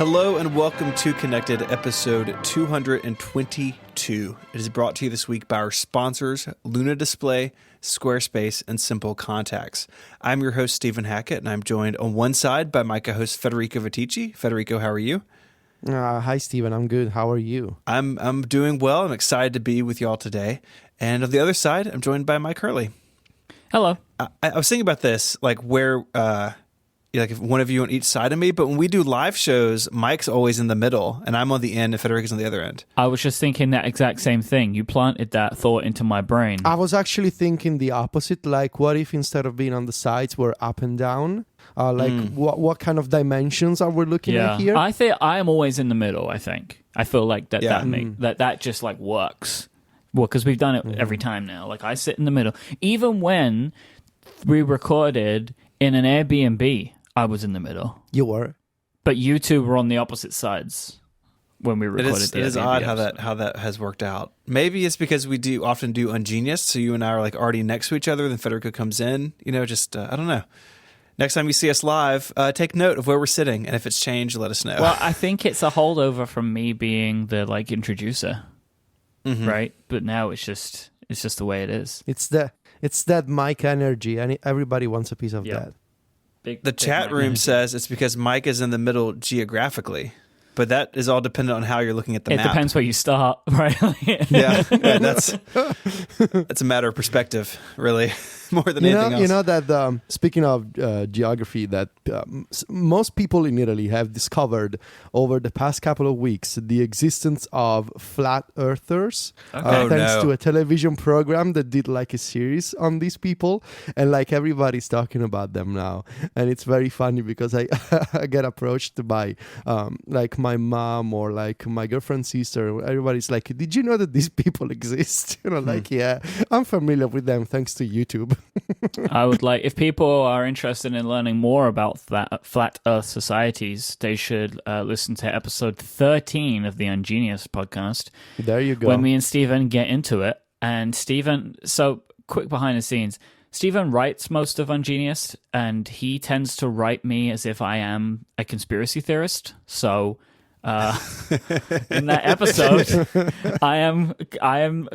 Hello and welcome to Connected, episode 222. It is brought to you this week by our sponsors, Luna Display, Squarespace, and Simple Contacts. I'm your host, Stephen Hackett, and I'm joined on one side by my co-host, Federico Viticci. Federico, how are you? Hi, Stephen. I'm good. How are you? I'm doing well. I'm excited to be with y'all today. And on the other side, I'm joined by Mike Hurley. Hello. I was thinking about this, like where... like if one of you on each side of me, but when we do live shows, Mike's always in the middle, and I'm on the end, and Federico's on the other end. I was just thinking that exact same thing. You planted that thought into my brain. I was actually thinking the opposite. Like, what if instead of being on the sides, we're up and down? What kind of dimensions are we looking at here? I think I am always in the middle. I feel like that just like works. Well, because we've done it every time now. Like I sit in the middle, even when we recorded in an Airbnb. I was in the middle. You were, but you two were on the opposite sides when we recorded. It is odd how that has worked out. Maybe it's because we often do Ungenius, so you and I are like already next to each other. Then Federico comes in. I don't know. Next time you see us live, take note of where we're sitting, and if it's changed, let us know. Well, I think it's a holdover from me being the introducer, right? But now it's just the way it is. It's that mic energy, and everybody wants a piece of that. The chat room says it's because Mike is in the middle geographically, but that is all dependent on how you're looking at the map. It depends where you start, right? yeah, that's a matter of perspective, really, more than anything else. You know that speaking of geography, that most people in Italy have discovered over the past couple of weeks the existence of flat earthers, thanks to a television program that did like a series on these people, and like everybody's talking about them now, and it's very funny because I I get approached by like my mom or like my girlfriend's sister. Everybody's like, "Did you know that these people exist?" Like, yeah, I'm familiar with them thanks to YouTube. I would like, if people are interested in learning more about flat Earth societies, they should listen to episode 13 of the Ungenius podcast. There you go. When me and Stephen get into it. And Stephen, so quick behind the scenes, Stephen writes most of Ungenius, and he tends to write me as if I am a conspiracy theorist. So in that episode, I am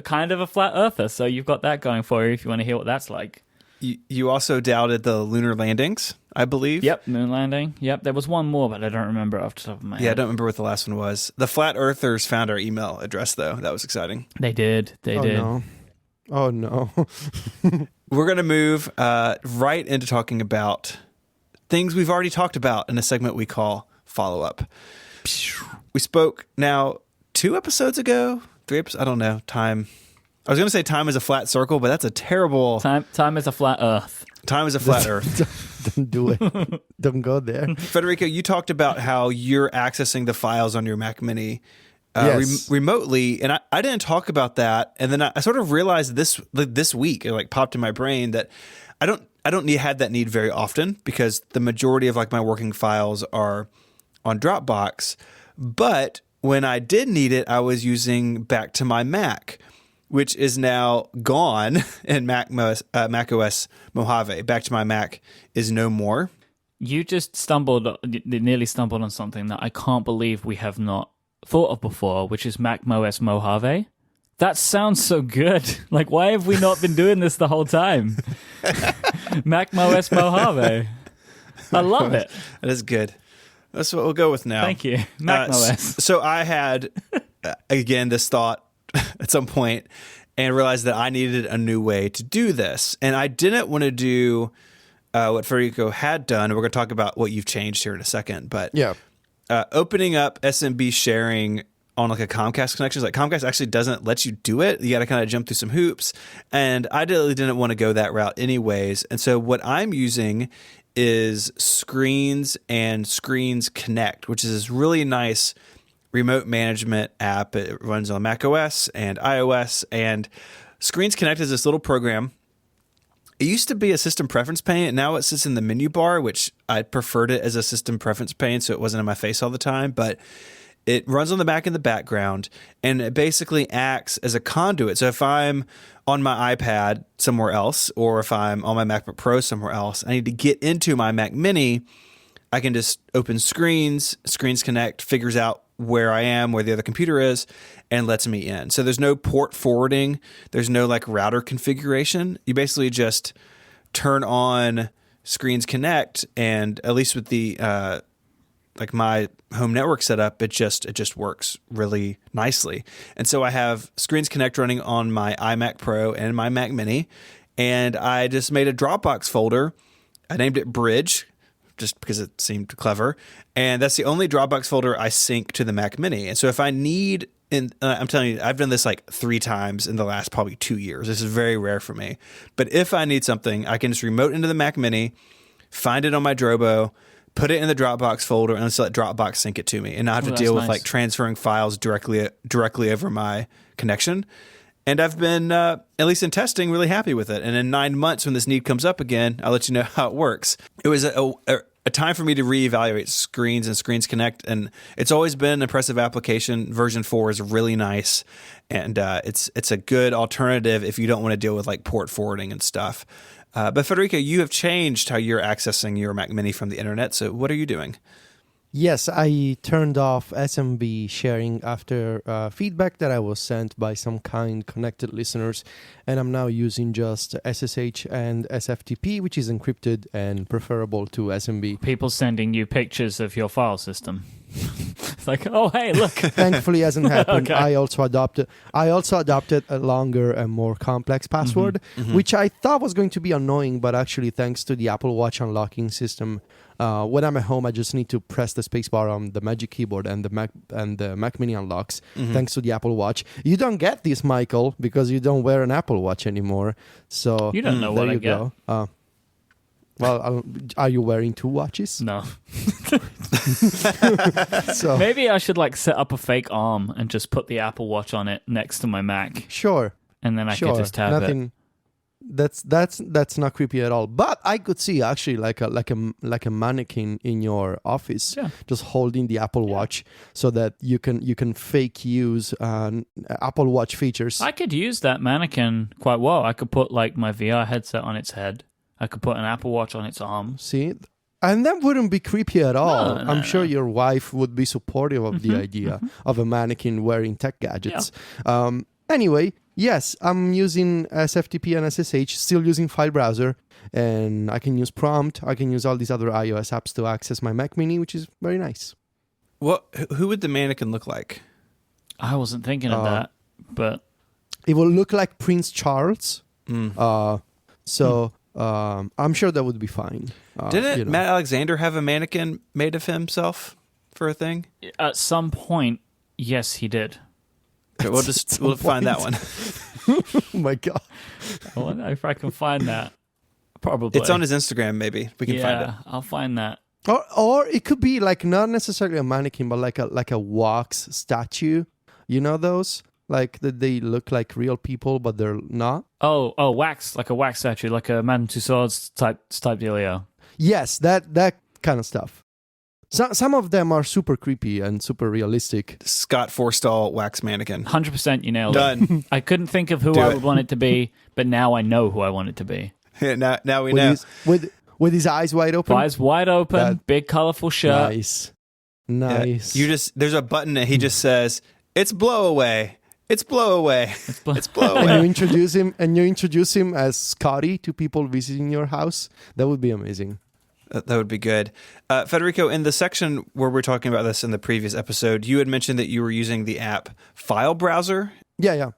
kind of a flat earther. So you've got that going for you if you want to hear what that's like. You also doubted the lunar landings, I believe. Yep, moon landing. Yep, there was one more, but I don't remember off the top of my head. Yeah, I don't remember what the last one was. The flat earthers found our email address, though. That was exciting. They did. They did. No. Oh, no. We're going to move right into talking about things we've already talked about in a segment we call Follow-Up. We spoke now 2 episodes ago, 3 episodes, I don't know, time. I was going to say time is a flat circle, but that's a terrible... Time is a flat earth. Time is a flat earth. Don't do it. Don't go there. Federico, you talked about how you're accessing the files on your Mac Mini remotely, and I didn't talk about that. And then I sort of realized this week, it like popped in my brain that I don't have that need very often because the majority of like my working files are on Dropbox. But when I did need it, I was using Back to My Mac, which is now gone in macOS Mojave. Back to My Mac is no more. You just nearly stumbled on something that I can't believe we have not thought of before, which is macOS Mojave. That sounds so good. Like, why have we not been doing this the whole time? macOS Mojave. I love it. That is good. That's what we'll go with now. Thank you. macOS. So I had, again, this thought at some point and realized that I needed a new way to do this. And I didn't want to do what Federico had done. We're going to talk about what you've changed here in a second. But yeah, opening up SMB sharing on like a Comcast connection, like Comcast actually doesn't let you do it. You got to kind of jump through some hoops. And I really didn't want to go that route anyways. And so what I'm using is Screens and Screens Connect, which is this really nice remote management app. It runs on macOS and iOS, and Screens Connect is this little program. It used to be a system preference pane, and now it sits in the menu bar, which I preferred it as a system preference pane, so it wasn't in my face all the time. But it runs on the Mac in the background, and it basically acts as a conduit. So if I'm on my iPad somewhere else, or if I'm on my MacBook Pro somewhere else, I need to get into my Mac Mini. I can just open Screens Connect figures out where I am, where the other computer is, and lets me in. So there's no port forwarding. There's no like router configuration. You basically just turn on Screens Connect, and at least with the like my home network setup, it just works really nicely. And so I have Screens Connect running on my iMac Pro and my Mac Mini, and I just made a Dropbox folder. I named it Bridge, just because it seemed clever. And that's the only Dropbox folder I sync to the Mac Mini. And so if I need, and I'm telling you, I've done this like 3 times in the last probably 2 years. This is very rare for me. But if I need something, I can just remote into the Mac Mini, find it on my Drobo, put it in the Dropbox folder, and just let Dropbox sync it to me. And not have to deal with like transferring files directly over my connection. And I've been, at least in testing, really happy with it. And in 9 months, when this need comes up again, I'll let you know how it works. It was a time for me to reevaluate Screens and Screens Connect, and it's always been an impressive application. Version 4 is really nice, and it's a good alternative if you don't want to deal with like port forwarding and stuff. But Federico, you have changed how you're accessing your Mac Mini from the internet. So what are you doing? Yes, I turned off SMB sharing after feedback that I was sent by some kind connected listeners, and I'm now using just SSH and SFTP, which is encrypted and preferable to SMB. People sending you pictures of your file system. It's like, oh, hey, look. Thankfully, hasn't happened. Okay. I also adopted a longer and more complex password, which I thought was going to be annoying, but actually, thanks to the Apple Watch unlocking system, when I'm at home, I just need to press the spacebar on the Magic Keyboard, and the Mac Mini unlocks. Thanks to the Apple Watch. You don't get this, Michael, because you don't wear an Apple Watch anymore. So You don't know what I get. Go. Well, are you wearing 2 watches? No. So Maybe I should like set up a fake arm and just put the Apple Watch on it next to my Mac, sure. and then I could just have Nothing. That's not creepy at all. But I could see actually like a mannequin in your office, just holding the Apple Watch, so that you can fake use Apple Watch features. I could use that mannequin quite well. I could put like my VR headset on its head. I could put an Apple Watch on its arms. See, and that wouldn't be creepy at all. No, I'm sure your wife would be supportive of the idea of a mannequin wearing tech gadgets. Anyway, yes, I'm using SFTP and SSH, still using file browser, and I can use Prompt. I can use all these other iOS apps to access my Mac Mini, which is very nice. Who would the mannequin look like? I wasn't thinking of that, but it will look like Prince Charles. I'm sure that would be fine. Didn't Matt Alexander have a mannequin made of himself for a thing? at some point, yes, he did. Okay, we'll find that one. Oh my God. I wonder if I can find that. Probably. It's on his Instagram, maybe. We can find it. I'll find that. Or it could be like not necessarily a mannequin, but like a wax statue. You know those? Like that they look like real people, but they're not. Oh, wax, like a wax statue, like a Man Two Swords type dealio. Yes, that kind of stuff. Some of them are super creepy and super realistic. Scott Forstall wax mannequin. 100%, you nailed Done. it. I couldn't think of who I would want it to be, but now I know who I want it to be. Yeah, now we know. With his eyes wide open. Eyes wide open, big colorful shirt. Nice. Yeah, there's a button that he just says, "It's blow away. It's blow away. It's blow away." And you introduce him as Scotty to people visiting your house. That would be amazing. That would be good. Federico, in the section where we're talking about this in the previous episode, you had mentioned that you were using the app File Browser. Yeah.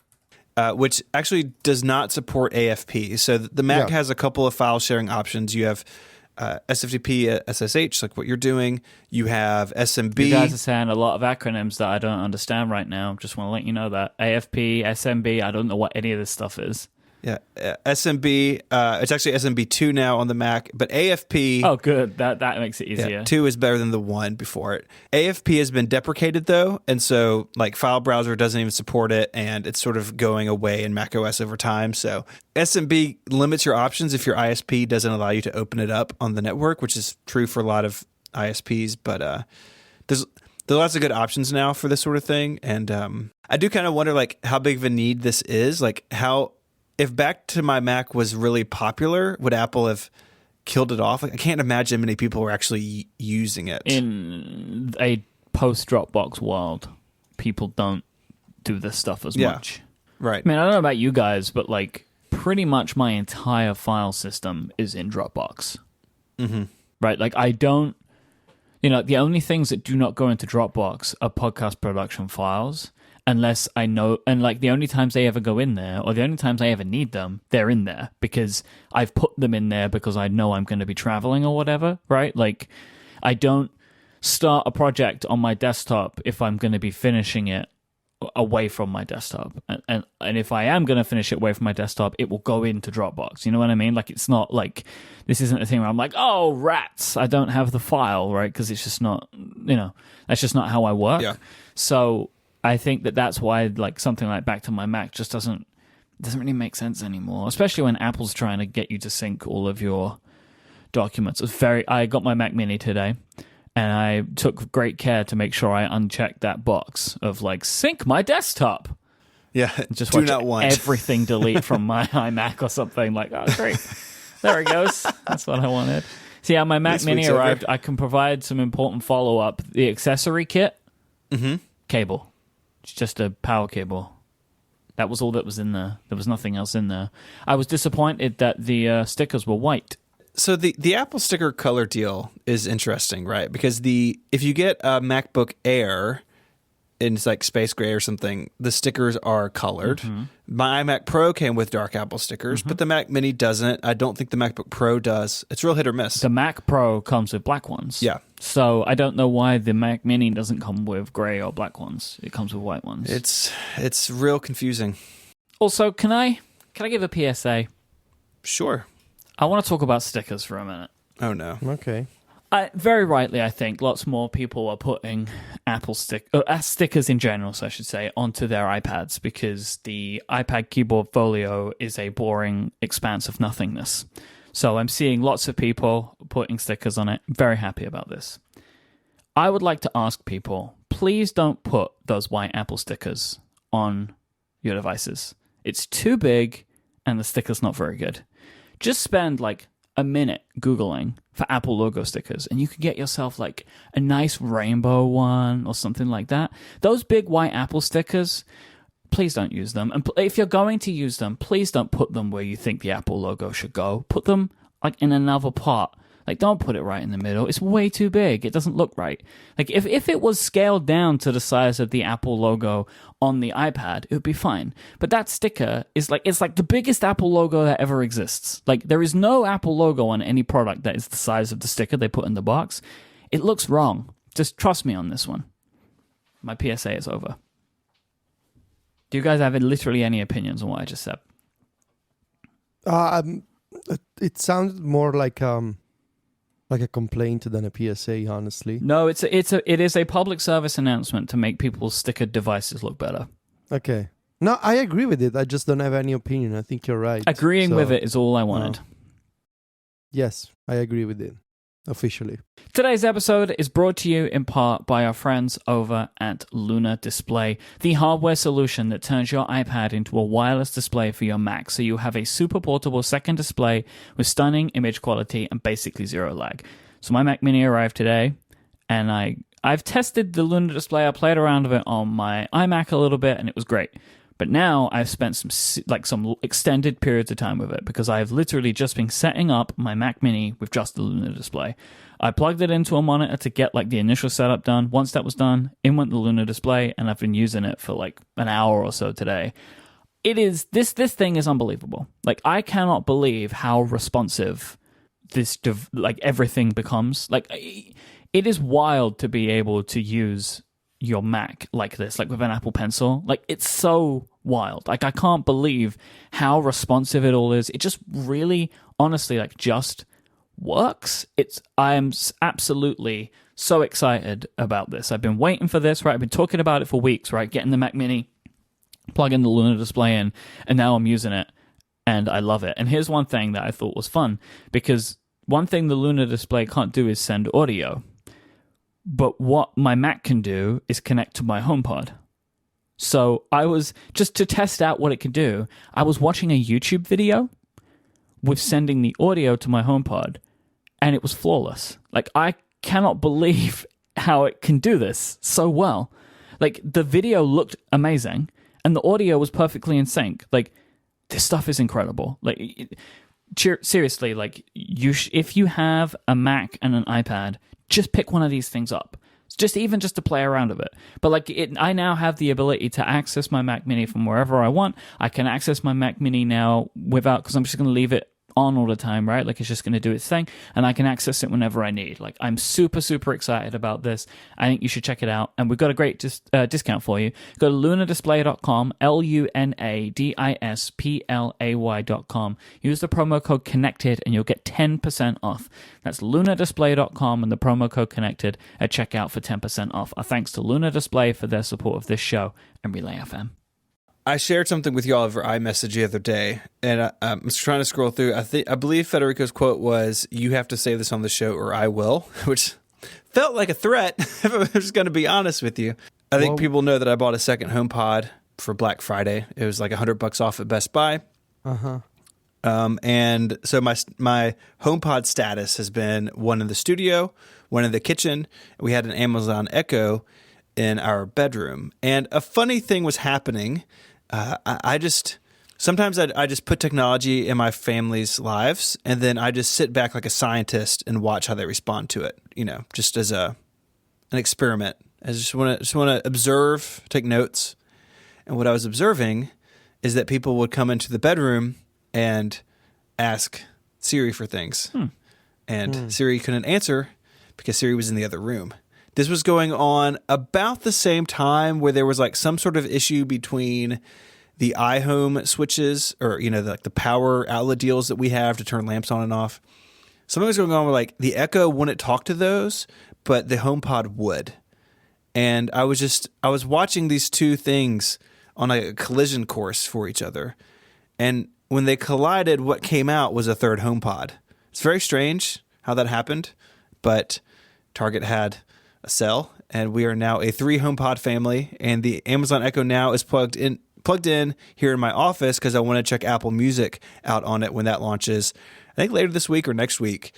Which actually does not support AFP. So the Mac has a couple of file sharing options. You have SFTP, SSH, like what you're doing. You have SMB. You guys are saying a lot of acronyms that I don't understand right now. Just want to let you know that. AFP, SMB, I don't know what any of this stuff is. Yeah, SMB, it's actually SMB2 now on the Mac, but AFP... Oh, good. That makes it easier. Yeah, 2 is better than the 1 before it. AFP has been deprecated, though, and so like File Browser doesn't even support it, and it's sort of going away in macOS over time. So SMB limits your options if your ISP doesn't allow you to open it up on the network, which is true for a lot of ISPs, but there's lots of good options now for this sort of thing, and I do kind of wonder like how big of a need this is, like how... If Back to My Mac was really popular, would Apple have killed it off. Like, I can't imagine many people were actually using it. In a post-Dropbox world, people don't do this stuff as much. Right. I mean, I don't know about you guys, but like pretty much my entire file system is in Dropbox. Mm-hmm. Right? Like I don't, the only things that do not go into Dropbox are podcast production files, unless I know, and like the only times they ever go in there, or the only times I ever need them, they're in there because I've put them in there because I know I'm going to be traveling or whatever, right? Like I don't start a project on my desktop if I'm going to be finishing it away from my desktop, and if I am going to finish it away from my desktop, it will go into Dropbox. You know what I mean? Like it's not like this isn't a thing where I'm like, oh rats, I don't have the file, right? Because it's just not, that's just not how I work. Yeah. So I think that's why like something like Back to My Mac just doesn't really make sense anymore, especially when Apple's trying to get you to sync all of your documents. I got my Mac Mini today, and I took great care to make sure I unchecked that box of like sync my desktop. Yeah, Just do watch not want everything delete from my iMac or something. Like, oh, great. There it goes. That's what I wanted. So yeah, my Mac This Mini week's over. arrived. I can provide some important follow-up. The accessory kit, cable. It's just a power cable. That was all that was in there. There was nothing else in there. I was disappointed that the stickers were white. So the Apple sticker color deal is interesting, right? Because if you get a MacBook Air and it's like space gray or something, the stickers are colored. Mm-hmm. My iMac Pro came with dark Apple stickers, but the Mac Mini doesn't. I don't think the MacBook Pro does. It's real hit or miss. The Mac Pro comes with black ones. Yeah. So I don't know why the Mac Mini doesn't come with gray or black ones. It comes with white ones. It's real confusing. Also, can I give a PSA? Sure. I want to talk about stickers for a minute. Oh no. Okay. Very rightly, I think lots more people are putting Apple stickers in general, so I should say, onto their iPads because the iPad Keyboard Folio is a boring expanse of nothingness. So I'm seeing lots of people putting stickers on it. Very happy about this. I would like to ask people, please don't put those white Apple stickers on your devices. It's too big and the sticker's not very good. Just spend like a minute Googling for Apple logo stickers and you can get yourself like a nice rainbow one or something like that. Those big white Apple stickers, please don't use them. And if you're going to use them, please don't put them where you think the Apple logo should go. Put them like in another part. Like, don't put it right in the middle. It's way too big. It doesn't look right. Like, if it was scaled down to the size of the Apple logo on the iPad, it would be fine. But that sticker is like, it's like the biggest Apple logo that ever exists. Like, there is no Apple logo on any product that is the size of the sticker they put in the box. It looks wrong. Just trust me on this one. My PSA is over. Do you guys have literally any opinions on what I just said? It sounds more like a complaint than a PSA, honestly. No, it is a public service announcement to make people's sticker devices look better. Okay. No, I agree with it. I just don't have any opinion. I think you're right. Agreeing with it is all I wanted. Yes, I agree with it. Officially. Today's episode is brought to you in part by our friends over at Luna Display, the hardware solution that turns your iPad into a wireless display for your Mac, so you have a super portable second display with stunning image quality and basically zero lag. So my Mac Mini arrived today, and I've tested the Luna Display. I played around with it on my iMac a little bit, and it was great. But now I've spent some extended periods of time with it because I've literally just been setting up my Mac Mini with just the Luna Display. I plugged it into a monitor to get like the initial setup done. Once that was done, in went the Luna Display, and I've been using it for like an hour or so today. It is this thing is unbelievable. Like, I cannot believe how responsive this everything becomes. Like, it is wild to be able to use your Mac like this, like with an Apple Pencil. Like, it's so wild. Like, I can't believe how responsive it all is. It just really, honestly, like, just works. I am absolutely so excited about this. I've been waiting for this, right? I've been talking about it for weeks, right? Getting the Mac Mini, plugging the Luna Display in, and now I'm using it, and I love it. And here's one thing that I thought was fun, because one thing the Luna Display can't do is send audio. But what my Mac can do is connect to my HomePod. So I was, just to test out what it can do, I was watching a YouTube video with sending the audio to my HomePod, and it was flawless. Like, I cannot believe how it can do this so well. Like, the video looked amazing, and the audio was perfectly in sync. Like, this stuff is incredible. Like, seriously, like, if you have a Mac and an iPad, just pick one of these things up. Just to play around with it. But like, I now have the ability to access my Mac Mini from wherever I want. I can access my Mac Mini now because I'm just going to leave it on all the time, right? Like, it's just going to do its thing, and I can access it whenever I need. Like, I'm super, super excited about this. I think you should check it out, and we've got a great discount for you. Go to lunadisplay.com, LUNADISPLAY.com. Use the promo code CONNECTED, and you'll get 10% off. That's lunadisplay.com and the promo code CONNECTED at checkout for 10% off. Our thanks to Luna Display for their support of this show and Relay FM. I shared something with y'all over iMessage the other day, and I was trying to scroll through. I believe Federico's quote was, "You have to say this on the show or I will," which felt like a threat, if I'm just going to be honest with you. I think people know that I bought a second HomePod for Black Friday. It was like $100 off at Best Buy. And so my HomePod status has been one in the studio, one in the kitchen. We had an Amazon Echo in our bedroom. And a funny thing was happening. Sometimes I just put technology in my family's lives, and then I just sit back like a scientist and watch how they respond to it, just as an experiment. I just want to observe, take notes. And what I was observing is that people would come into the bedroom and ask Siri for things. And Siri couldn't answer because Siri was in the other room. This was going on about the same time where there was like some sort of issue between the iHome switches, or the power outlet deals that we have to turn lamps on and off. Something was going on where like the Echo wouldn't talk to those, but the HomePod would. And I was watching these two things on a collision course for each other. And when they collided, what came out was a third HomePod. It's very strange how that happened, but Target had a sale, and we are now a 3 HomePod family, and the Amazon Echo now is plugged in here in my office because I want to check Apple Music out on it when that launches, I think later this week or next week.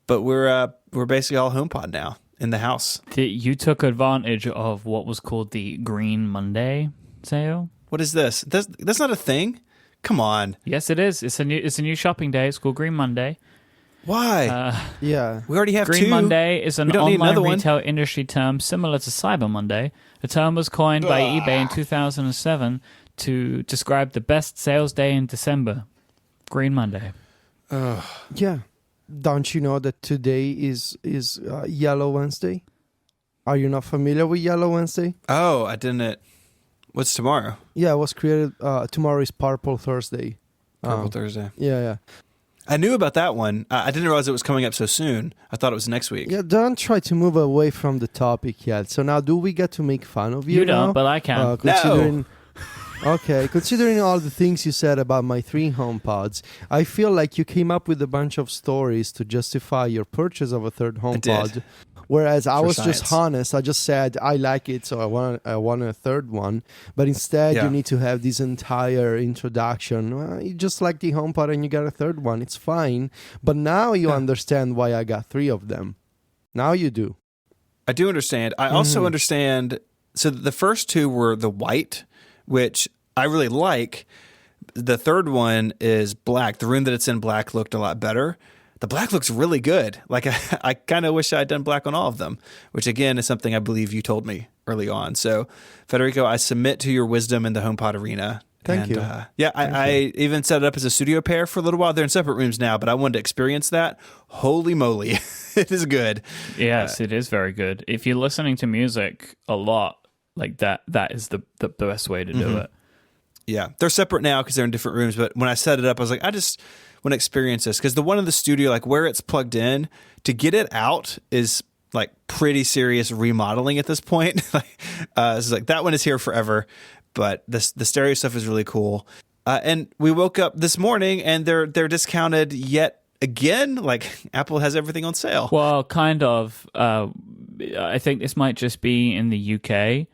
But we're basically all HomePod now in the house. You took advantage of what was called the Green Monday sale. What is this? That's not a thing. Come on. Yes, it is. It's a new shopping day. It's called Green Monday. Why? Yeah. We already have Green two. Monday is an online retail industry term similar to Cyber Monday. The term was coined by eBay in 2007 to describe the best sales day in December. Green Monday. Yeah. Don't you know that today is Yellow Wednesday? Are you not familiar with Yellow Wednesday? Oh, I didn't. What's tomorrow? Yeah, it was created. Tomorrow is Purple Thursday. Purple Thursday. Yeah. I knew about that one. I didn't realize it was coming up so soon. I thought it was next week. Yeah, don't try to move away from the topic yet. So now, do we get to make fun of you? You don't, now? but I can. Considering, no. Okay, considering all the things you said about my 3 HomePods, I feel like you came up with a bunch of stories to justify your purchase of a third HomePod. Whereas I was just honest. I just said I like it, so I want a third one. But instead, you need to have this entire introduction. Well, you just like the HomePod and you got a third one. It's fine. But now you understand why I got 3 of them. Now you do. I do understand. I also understand. So the first 2 were the white, which I really like. The third one is black. The room that it's in black looked a lot better. The black looks really good. Like I kind of wish I had done black on all of them, which again is something I believe you told me early on. So Federico, I submit to your wisdom in the HomePod arena. Thank you. I even set it up as a studio pair for a little while. They're in separate rooms now, but I wanted to experience that. Holy moly, it is good. Yes, it is very good. If you're listening to music a lot, like that is the best way to do it. Yeah, they're separate now because they're in different rooms. But when I set it up, I was like, I just want to experience this because the one in the studio, like where it's plugged in, to get it out is like pretty serious remodeling at this point. It's like that one is here forever, but the stereo stuff is really cool. And we woke up this morning and they're discounted yet again. Like Apple has everything on sale. Well, kind of. I think this might just be in the UK.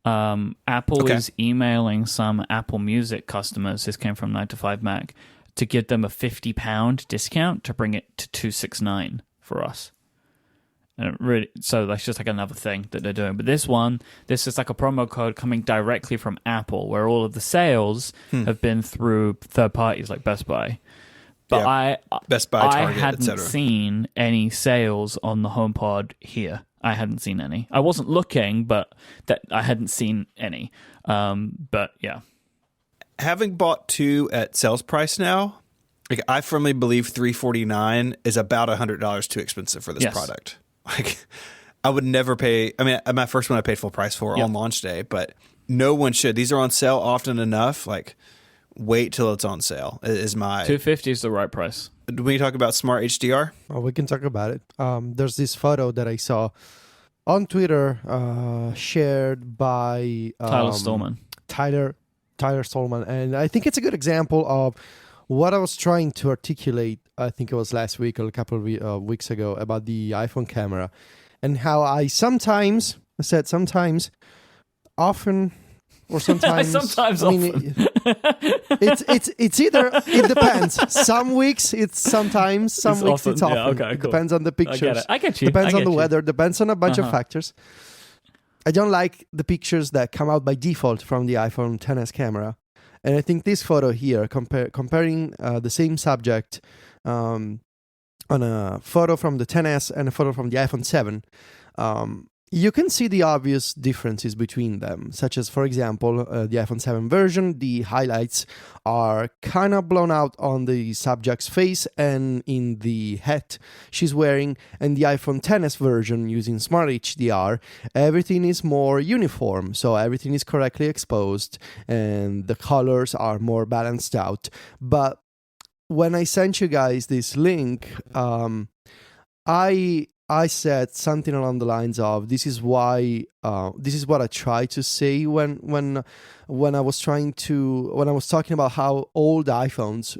Apple is emailing some Apple Music customers. This came from 9to5Mac to give them a £50 discount to bring it to $269 for us. And so that's just like another thing that they're doing. But this is like a promo code coming directly from Apple, where all of the sales have been through third parties like Best Buy. But Best Buy, Target, I hadn't etc. seen any sales on the HomePod here. I hadn't seen any. I wasn't looking, but that I hadn't seen any. But yeah, having bought two at sales price now, like I firmly believe $349 is about $100 too expensive for this product. Like, I would never pay. I mean, my first one I paid full price for on launch day, but no one should. These are on sale often enough. Like, wait till it's on sale. Is my $250 is the right price. When you talk about Smart HDR, we can talk about it. There's this photo that I saw on Twitter, shared by Tyler Stallman. Tyler Stallman, and I think it's a good example of what I was trying to articulate. I think it was last week or a couple of weeks ago about the iPhone camera, and how I sometimes, often, or sometimes, often. It's either, it depends. Some weeks it's sometimes, some weeks often. it's often. Yeah, okay, cool. Depends on the pictures. I get you. Depends on the you. weather. Depends on a bunch of factors. I don't like the pictures that come out by default from the iPhone XS camera. And I think this photo here, comparing the same subject on a photo from the XS and a photo from the iPhone 7, you can see the obvious differences between them, such as, for example, the iPhone 7 version, the highlights are kind of blown out on the subject's face and in the hat she's wearing, and the iPhone XS version using Smart HDR, everything is more uniform, so everything is correctly exposed and the colors are more balanced out. But when I sent you guys this link, I said something along the lines of, this is what I tried to say when I was talking about how old iPhones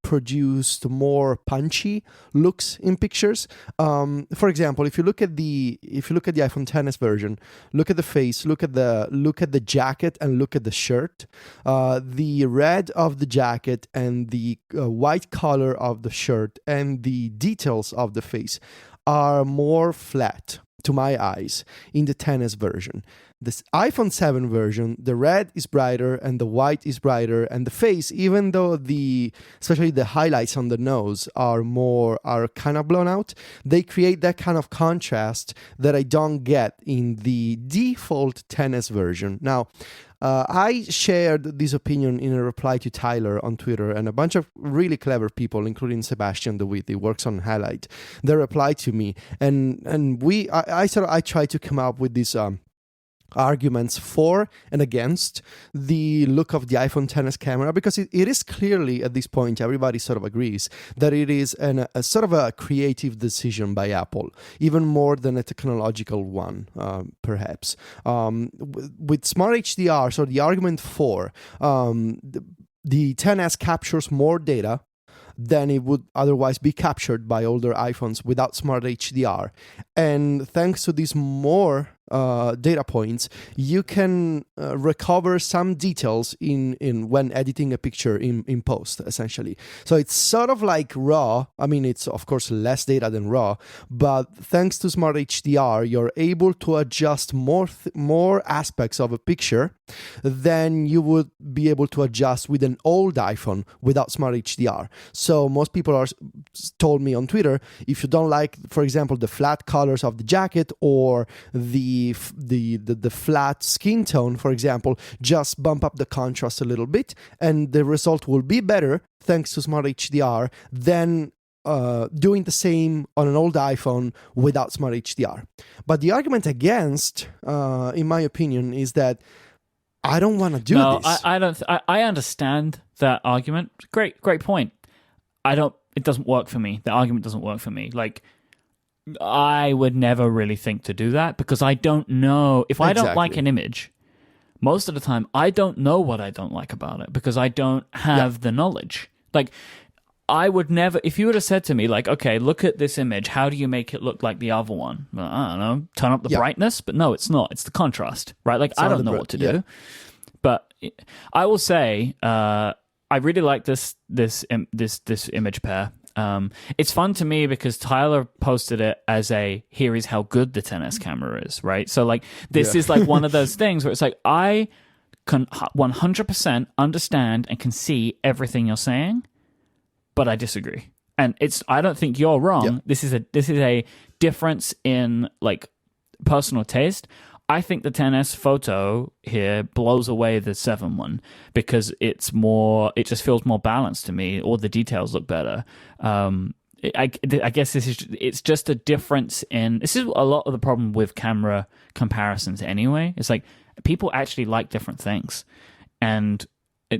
produced more punchy looks in pictures. For example, if you look at the iPhone XS version, look at the face, look at the jacket, and look at the shirt. The red of the jacket and the white color of the shirt and the details of the face are more flat to my eyes in the XS version. This iPhone 7 version, the red is brighter and the white is brighter, and the face, even though especially the highlights on the nose are kind of blown out, they create that kind of contrast that I don't get in the default XS version. Now, I shared this opinion in a reply to Tyler on Twitter, and a bunch of really clever people, including Sebastian DeWitt, who works on Highlight, they replied to me, and I tried to come up with these arguments for and against the look of the iPhone XS camera, because it is clearly, at this point, everybody sort of agrees that it is a sort of a creative decision by Apple, even more than a technological one, perhaps. With Smart HDR, so the argument for the XS captures more data than it would otherwise be captured by older iPhones without Smart HDR. And thanks to these more data points, you can recover some details in when editing a picture in post, essentially. So it's sort of like RAW. I mean, it's of course less data than RAW, but thanks to Smart HDR, you're able to adjust more aspects of a picture than you would be able to adjust with an old iPhone without Smart HDR. So most people told me on Twitter, if you don't like, for example, the flat colors of the jacket or the flat skin tone, for example, just bump up the contrast a little bit and the result will be better thanks to Smart HDR than doing the same on an old iPhone without Smart HDR. But the argument against, in my opinion, is that I don't want to do this. I understand that argument. Great point. It doesn't work for me. The argument doesn't work for me. Like, I would never really think to do that because I don't know. If I don't like an image, most of the time, I don't know what I don't like about it because I don't have the knowledge. Like, I would never, if you would have said to me, like, okay, look at this image, how do you make it look like the other one? Well, I don't know, turn up the brightness, but no, it's not. It's the contrast, right? Like, I don't know what to do. But I will say, I really like this image pair. It's fun to me because Tyler posted it as here is how good the 10S camera is, right? So like this is like one of those things where it's like I can 100% understand and can see everything you're saying, but I disagree. And I don't think you're wrong. Yeah. This is a difference in like personal taste. I think the 10S photo here blows away the 7 one because it just feels more balanced to me. All the details look better. I guess it's just a difference this is a lot of the problem with camera comparisons anyway. It's like people actually like different things. And I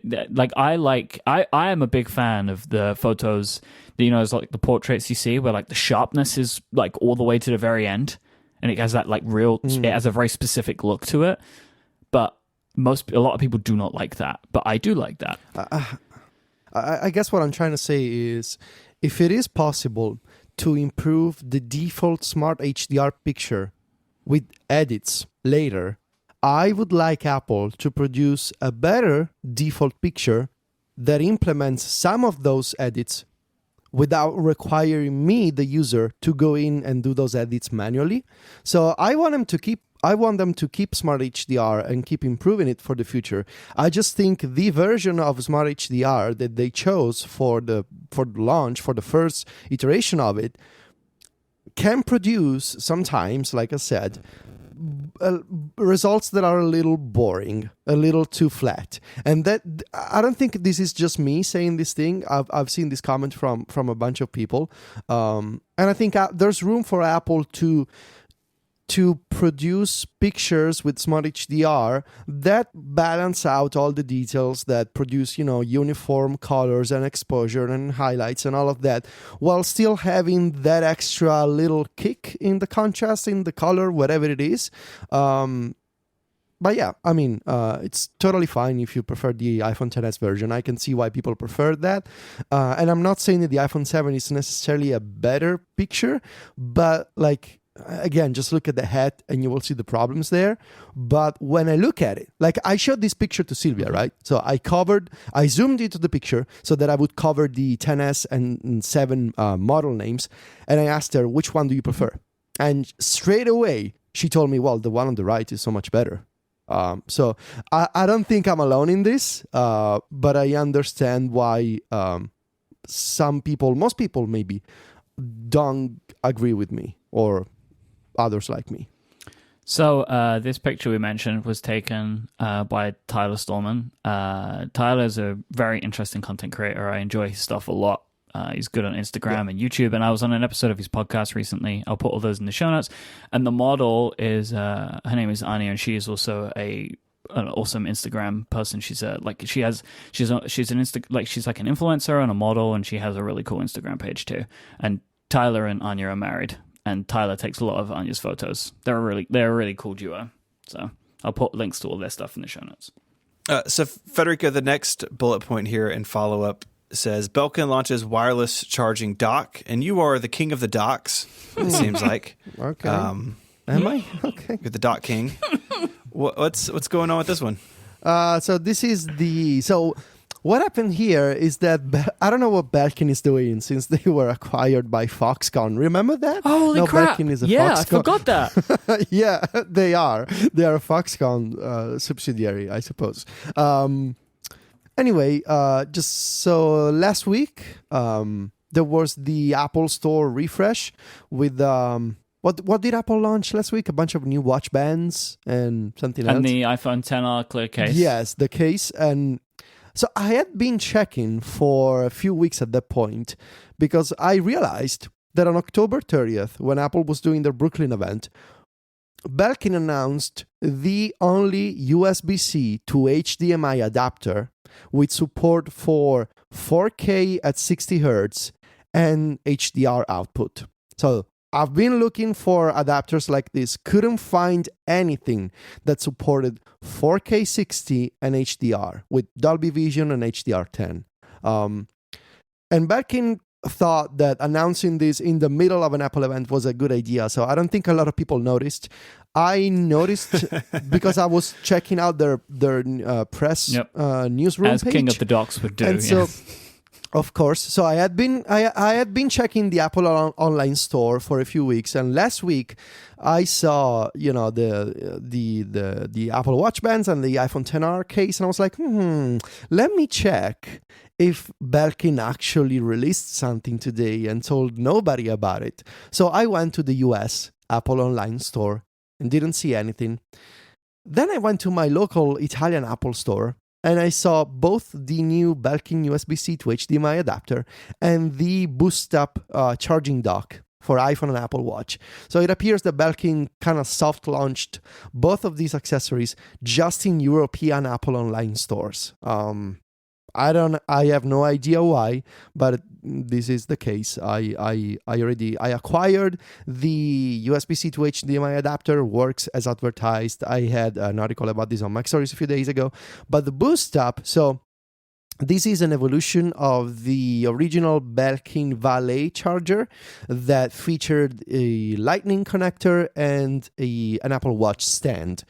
am a big fan of the photos, it's like the portraits you see where like the sharpness is like all the way to the very end. And it has that like it has a very specific look to it, but a lot of people do not like that. But I do like that. I guess what I'm trying to say is, if it is possible to improve the default Smart HDR picture with edits later, I would like Apple to produce a better default picture that implements some of those edits without requiring me, the user, to go in and do those edits manually. So I want them to keep Smart HDR and keep improving it for the future. I just think the version of Smart HDR that they chose for the launch, for the first iteration of it, can produce sometimes, like I said, results that are a little boring, a little too flat. And that, I don't think this is just me saying this thing. I've seen this comment from a bunch of people, and I think there's room for Apple to produce pictures with Smart HDR that balance out all the details, that produce, uniform colors and exposure and highlights and all of that, while still having that extra little kick in the contrast, in the color, whatever it is. But yeah, I mean, it's totally fine if you prefer the iPhone XS version. I can see why people prefer that. And I'm not saying that the iPhone 7 is necessarily a better picture, but like, again, just look at the head and you will see the problems there. But when I look at it, like I showed this picture to Sylvia, right? So I zoomed into the picture so that I would cover the 10S and 7 model names. And I asked her, which one do you prefer? And straight away, she told me, well, the one on the right is so much better. So I don't think I'm alone in this, but I understand why most people maybe, don't agree with me, or others like me. So this picture we mentioned was taken by Tyler Stallman. Tyler's a very interesting content creator. I enjoy his stuff a lot. He's good on Instagram and YouTube, and I was on an episode of his podcast recently. I'll put all those in the show notes. And the model is her name is Anya, and she is also an awesome Instagram person. She's like an influencer and a model, and she has a really cool Instagram page too. And Tyler and Anya are married, and Tyler takes a lot of Anya's photos. They're a really cool duo. So I'll put links to all their stuff in the show notes. So Federico, the next bullet point here in follow up says Belkin launches wireless charging dock, and you are the king of the docks. It seems like. Okay. Am I? Okay. You're the dock king. What's going on with this one? So what happened here is that I don't know what Belkin is doing since they were acquired by Foxconn. Remember that? Holy crap! Belkin is a Foxconn. I forgot that. Yeah, they are. They are a Foxconn subsidiary, I suppose. Anyway, just so last week there was the Apple Store refresh with what did Apple launch last week? A bunch of new watch bands and something else. And the iPhone XR clear case. Yes, the case. And so I had been checking for a few weeks at that point because I realized that on October 30th, when Apple was doing their Brooklyn event, Belkin announced the only USB-C to HDMI adapter with support for 4K at 60 Hz and HDR output. So I've been looking for adapters like this, couldn't find anything that supported 4K 60 and HDR with Dolby Vision and HDR10. And Belkin thought that announcing this in the middle of an Apple event was a good idea. So I don't think a lot of people noticed. I noticed because I was checking out their press newsroom as page. King of the Docks would do. And so Of course. So I had been checking the Apple online store for a few weeks, and last week I saw the Apple Watch bands and the iPhone XR case, and I was like, let me check if Belkin actually released something today and told nobody about it. So I went to the US Apple online store and didn't see anything. Then I went to my local Italian Apple store, and I saw both the new Belkin USB-C to HDMI adapter and the Boost Up charging dock for iPhone and Apple Watch. So it appears that Belkin kind of soft launched both of these accessories just in European Apple online stores. I have no idea why, but this is the case. I acquired the USB-C to HDMI adapter, works as advertised. I had an article about this on Mac Stories a few days ago. But the Boost Up, so this is an evolution of the original Belkin Valet charger that featured a Lightning connector and an Apple Watch stand.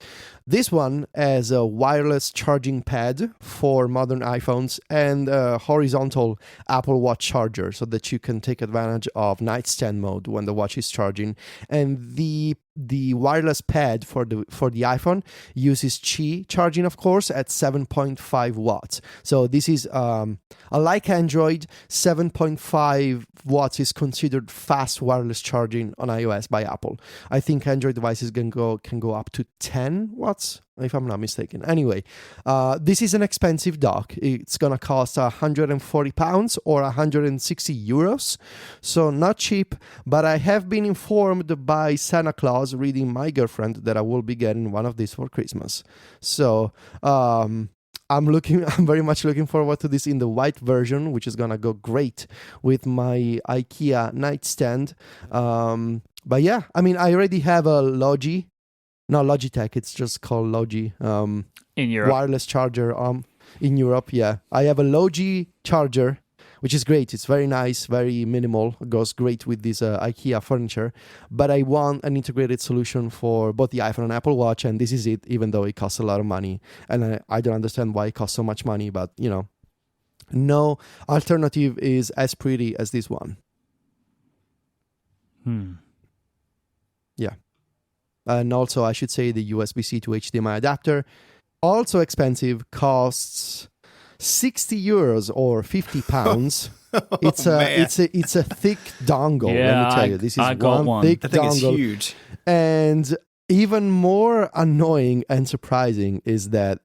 This one has a wireless charging pad for modern iPhones and a horizontal Apple Watch charger so that you can take advantage of nightstand mode when the watch is charging. And the wireless pad for the iPhone uses Qi charging, of course, at 7.5 watts. So this is unlike Android, 7.5 watts is considered fast wireless charging on iOS by Apple. I think Android devices can go up to 10 watts, if I'm not mistaken. Anyway, this is an expensive dock. It's gonna cost £140 or 160 euros, so not cheap. But I have been informed by Santa Claus, reading my girlfriend, that I will be getting one of these for Christmas. So I'm very much looking forward to this in the white version, which is gonna go great with my IKEA nightstand. But yeah, I mean, I already have a Logitech, it's just called Logi. In Europe. Wireless charger in Europe, yeah. I have a Logi charger, which is great. It's very nice, very minimal. It goes great with this IKEA furniture. But I want an integrated solution for both the iPhone and Apple Watch, and this is it, even though it costs a lot of money. And I don't understand why it costs so much money, but, no alternative is as pretty as this one. Yeah. And also, I should say the USB-C to HDMI adapter, also expensive, costs 60 euros or 50 pounds. It's a thick dongle. Yeah, let me tell you, this is one thick I think dongle. it's huge. And even more annoying and surprising is that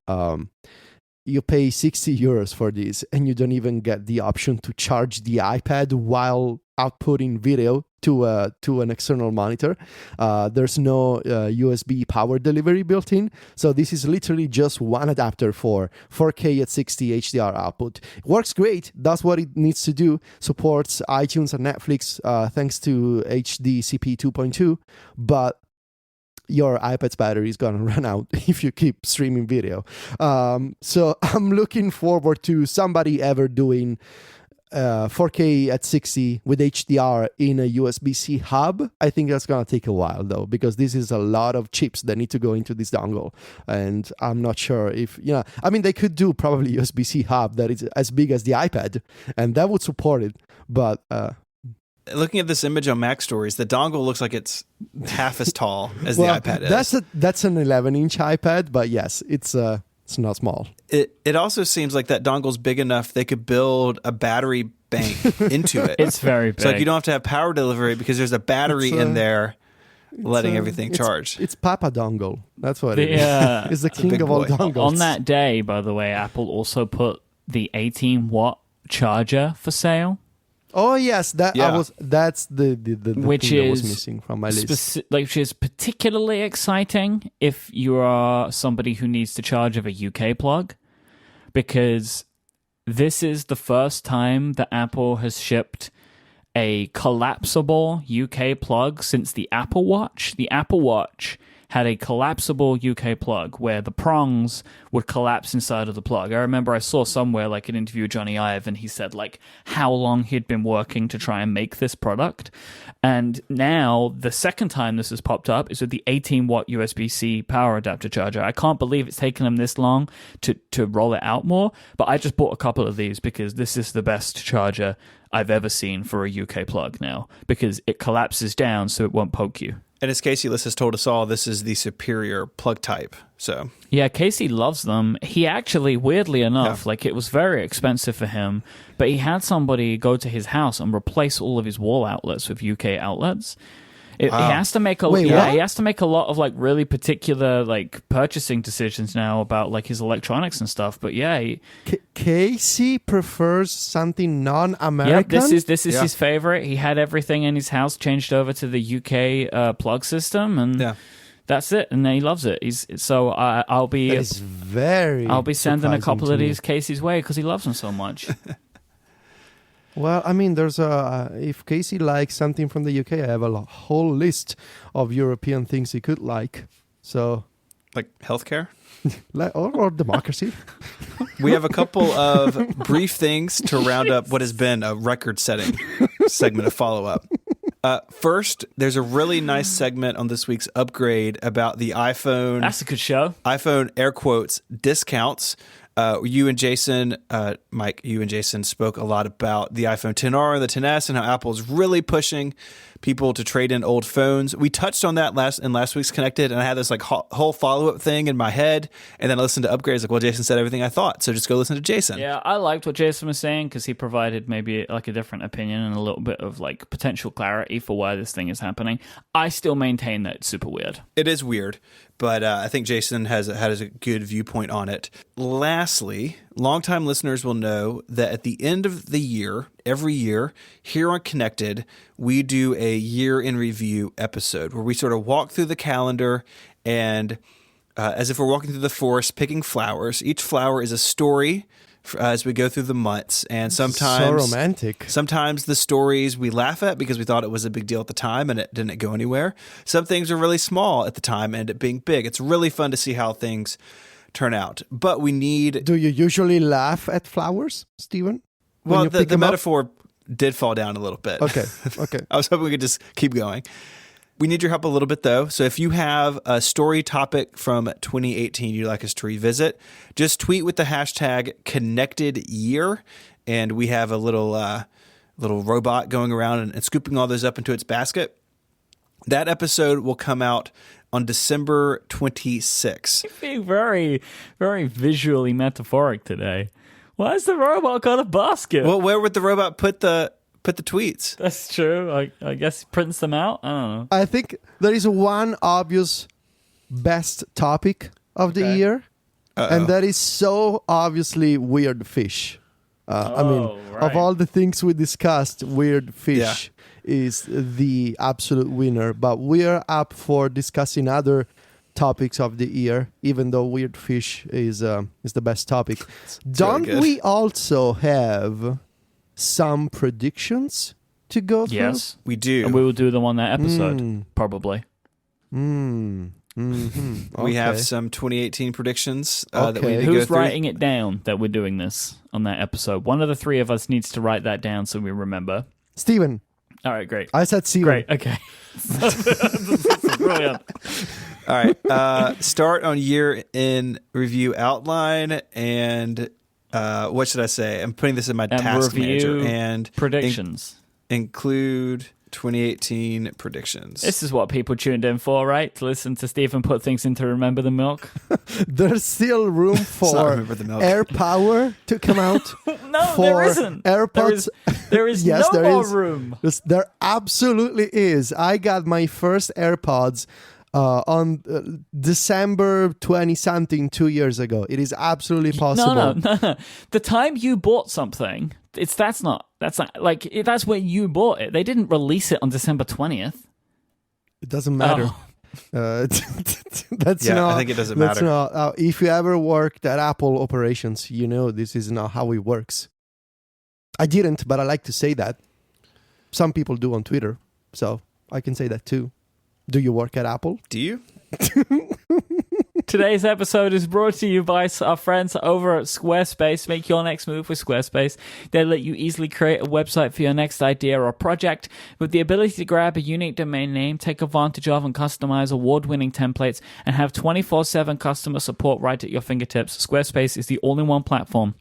you pay 60 euros for this, and you don't even get the option to charge the iPad while outputting video to an external monitor. There's no USB power delivery built in, so this is literally just one adapter for 4K at 60 HDR output. It works great, does what it needs to do, supports iTunes and Netflix thanks to HDCP 2.2, but your iPad's battery is going to run out if you keep streaming video. So I'm looking forward to somebody ever doing 4K at 60 with HDR in a USB-C hub. I think that's going to take a while, though, because this is a lot of chips that need to go into this dongle. And I'm not sure if, I mean, they could do probably USB-C hub that is as big as the iPad, and that would support it. But looking at this image on Mac Stories, the dongle looks like it's half as tall as the iPad is. That's an 11-inch iPad, but yes, it's not small. It also seems like that dongle's big enough they could build a battery bank into it. It's very big. So you don't have to have power delivery because there's a battery in there letting everything charge. It's Papa Dongle. That's what it is. It's the king of all dongles. On that day, by the way, Apple also put the 18-watt charger for sale. Oh yes, that's the which thing that was is missing from my list. Which is particularly exciting if you are somebody who needs to charge of a UK plug, because this is the first time that Apple has shipped a collapsible UK plug since the Apple Watch. The Apple Watch had a collapsible UK plug where the prongs would collapse inside of the plug. I remember I saw somewhere like an interview with Johnny Ive, and he said like how long he'd been working to try and make this product. And now the second time this has popped up is with the 18-watt USB-C power adapter charger. I can't believe it's taken them this long to roll it out more, but I just bought a couple of these because this is the best charger I've ever seen for a UK plug now, because it collapses down so it won't poke you. And as Casey Liss has told us all, this is the superior plug type. So yeah, Casey loves them. He actually, weirdly enough, like it was very expensive for him, but he had somebody go to his house and replace all of his wall outlets with UK outlets. He has to make he has to make a lot of like really particular like purchasing decisions now about like his electronics and stuff. But yeah, Casey prefers something non-American. Yeah, this is his favorite. He had everything in his house changed over to the UK plug system, and that's it. And he loves it. I'll be sending a couple of these Casey's way because he loves them so much. Well, I mean, there's if Casey likes something from the UK, I have a whole list of European things he could like. So, like healthcare? or democracy. We have a couple of brief things to round up what has been a record-setting segment of follow-up. First, there's a really nice segment on this week's Upgrade about the iPhone. That's a good show. iPhone, air quotes, discounts. You and Jason, Mike, you and Jason spoke a lot about the iPhone XR and the XS and how Apple's really pushing people to trade in old phones. We touched on that in last week's Connected, and I had this like whole follow-up thing in my head, and then I listened to Upgrades like, well, Jason said everything I thought, so just go listen to Jason. Yeah, I liked what Jason was saying because he provided maybe like a different opinion and a little bit of like potential clarity for why this thing is happening. I still maintain that it's super weird. It is weird, but I think Jason has a good viewpoint on it. Lastly, longtime listeners will know that at the end of the year, every year, here on Connected, we do a year in review episode where we sort of walk through the calendar and as if we're walking through the forest picking flowers. Each flower is a story as we go through the months, and sometimes so romantic. Sometimes the stories we laugh at because we thought it was a big deal at the time and it didn't go anywhere. Some things are really small at the time and it being big. It's really fun to see how things turn out. But we need. Do you usually laugh at flowers, Stephen? Well, the metaphor did fall down a little bit. Okay. I was hoping we could just keep going. We need your help a little bit, though. So if you have a story topic from 2018 you'd like us to revisit, just tweet with the hashtag #ConnectedYear, and we have a little robot going around and scooping all those up into its basket. That episode will come out on December 26th. You're being very, very visually metaphoric today. Why has the robot got a basket? Well, where would the robot put the tweets? That's true. I guess he prints them out. I don't know. I think there is one obvious best topic of the year, and that is so obviously weird fish. Of all the things we discussed, weird fish is the absolute winner. But we are up for discussing other topics of the year, even though weird fish is the best topic. Don't we also have some predictions to go through? Yes, we do. And we will do them on that episode, probably. Mm-hmm. We have some 2018 predictions that we need to Who's go through. writing it down that we're doing this on that episode? One of the three of us needs to write that down so we remember. Steven. All right, great. I said Steven. Great, okay. Brilliant. All right. Start on year in review outline and what should I say? I'm putting this in my task manager and predictions. Include 2018 predictions. This is what people tuned in for, right? To listen to Stephen put things into Remember the Milk. There's still room for Air Power to come out. No, there isn't. AirPods. There is yes, no there more is. room. There absolutely is. I got my first AirPods on December 20-something 2 years ago. It is absolutely possible. No. The time you bought something, that's not like that's when you bought it. They didn't release it on December 20th. It doesn't matter. I think it doesn't matter. If you ever worked at Apple operations, you know this is not how it works. I didn't, but I like to say that. Some people do on Twitter, so I can say that too. Do you work at Apple? Do you? Today's episode is brought to you by our friends over at Squarespace. Make your next move with Squarespace. They let you easily create a website for your next idea or project with the ability to grab a unique domain name, take advantage of and customize award-winning templates, and have 24/7 customer support right at your fingertips. Squarespace is the all-in-one platform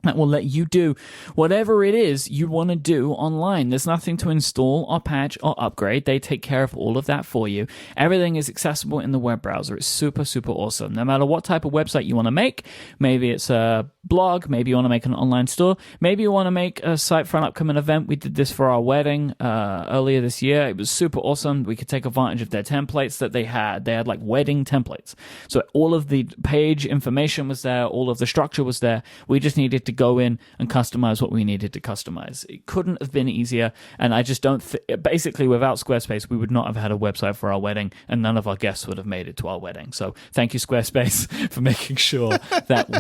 that will let you do whatever it is you want to do online. There's nothing to install or patch or upgrade. They take care of all of that for you. Everything is accessible in the web browser. It's super, super awesome. No matter what type of website you want to make, maybe it's a blog, maybe you want to make an online store, maybe you want to make a site for an upcoming event. We did this for our wedding earlier this year. It was super awesome. We could take advantage of their templates that they had. They had like wedding templates. So all of the page information was there. All of the structure was there. We just needed to go in and customize what we needed to customize. It couldn't have been easier, and I just don't basically without Squarespace we would not have had a website for our wedding, and none of our guests would have made it to our wedding. So thank you, Squarespace, for making sure that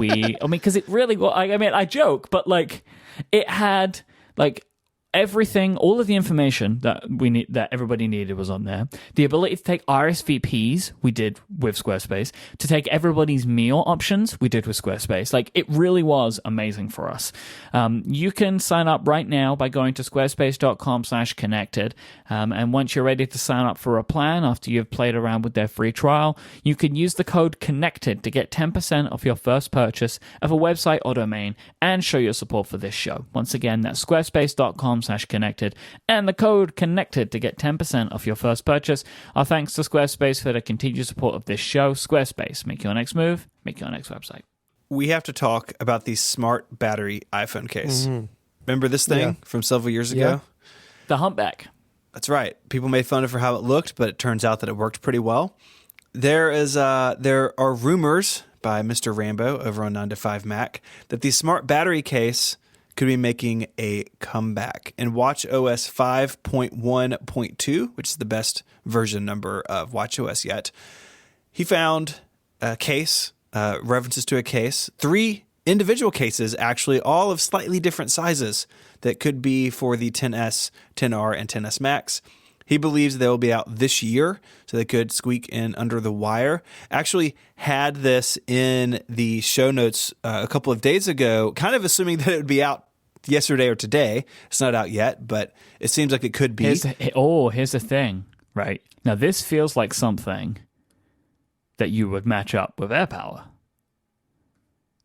because it really was, I joke, but like it had like everything, all of the information that everybody needed was on there. The ability to take RSVPs, we did with Squarespace. To take everybody's meal options, we did with Squarespace. Like, it really was amazing for us. You can sign up right now by going to squarespace.com/connected. And once you're ready to sign up for a plan, after you've played around with their free trial, you can use the code CONNECTED to get 10% off your first purchase of a website or domain and show your support for this show. Once again, that's squarespace.com/connected and the code CONNECTED to get 10% off your first purchase. Our thanks to Squarespace for the continued support of this show. Squarespace, make your next move, make your next website. We have to talk about the smart battery iPhone case. Remember this thing from several years ago? The humpback. That's right. People made fun of for how it looked, but it turns out that it worked pretty well. There are rumors by Mr. Rambo over on 9 to 5 Mac that the smart battery case could be making a comeback in watchOS 5.1.2, which is the best version number of watchOS yet. He found a case, references to a case, 3 individual cases actually, all of slightly different sizes that could be for the XS, XR, and XS Max. He believes they will be out this year, so they could squeak in under the wire. Actually had this in the show notes a couple of days ago, kind of assuming that it would be out yesterday or today. It's not out yet, but it seems like it could be. Here's the thing, right? Now, this feels like something that you would match up with AirPower,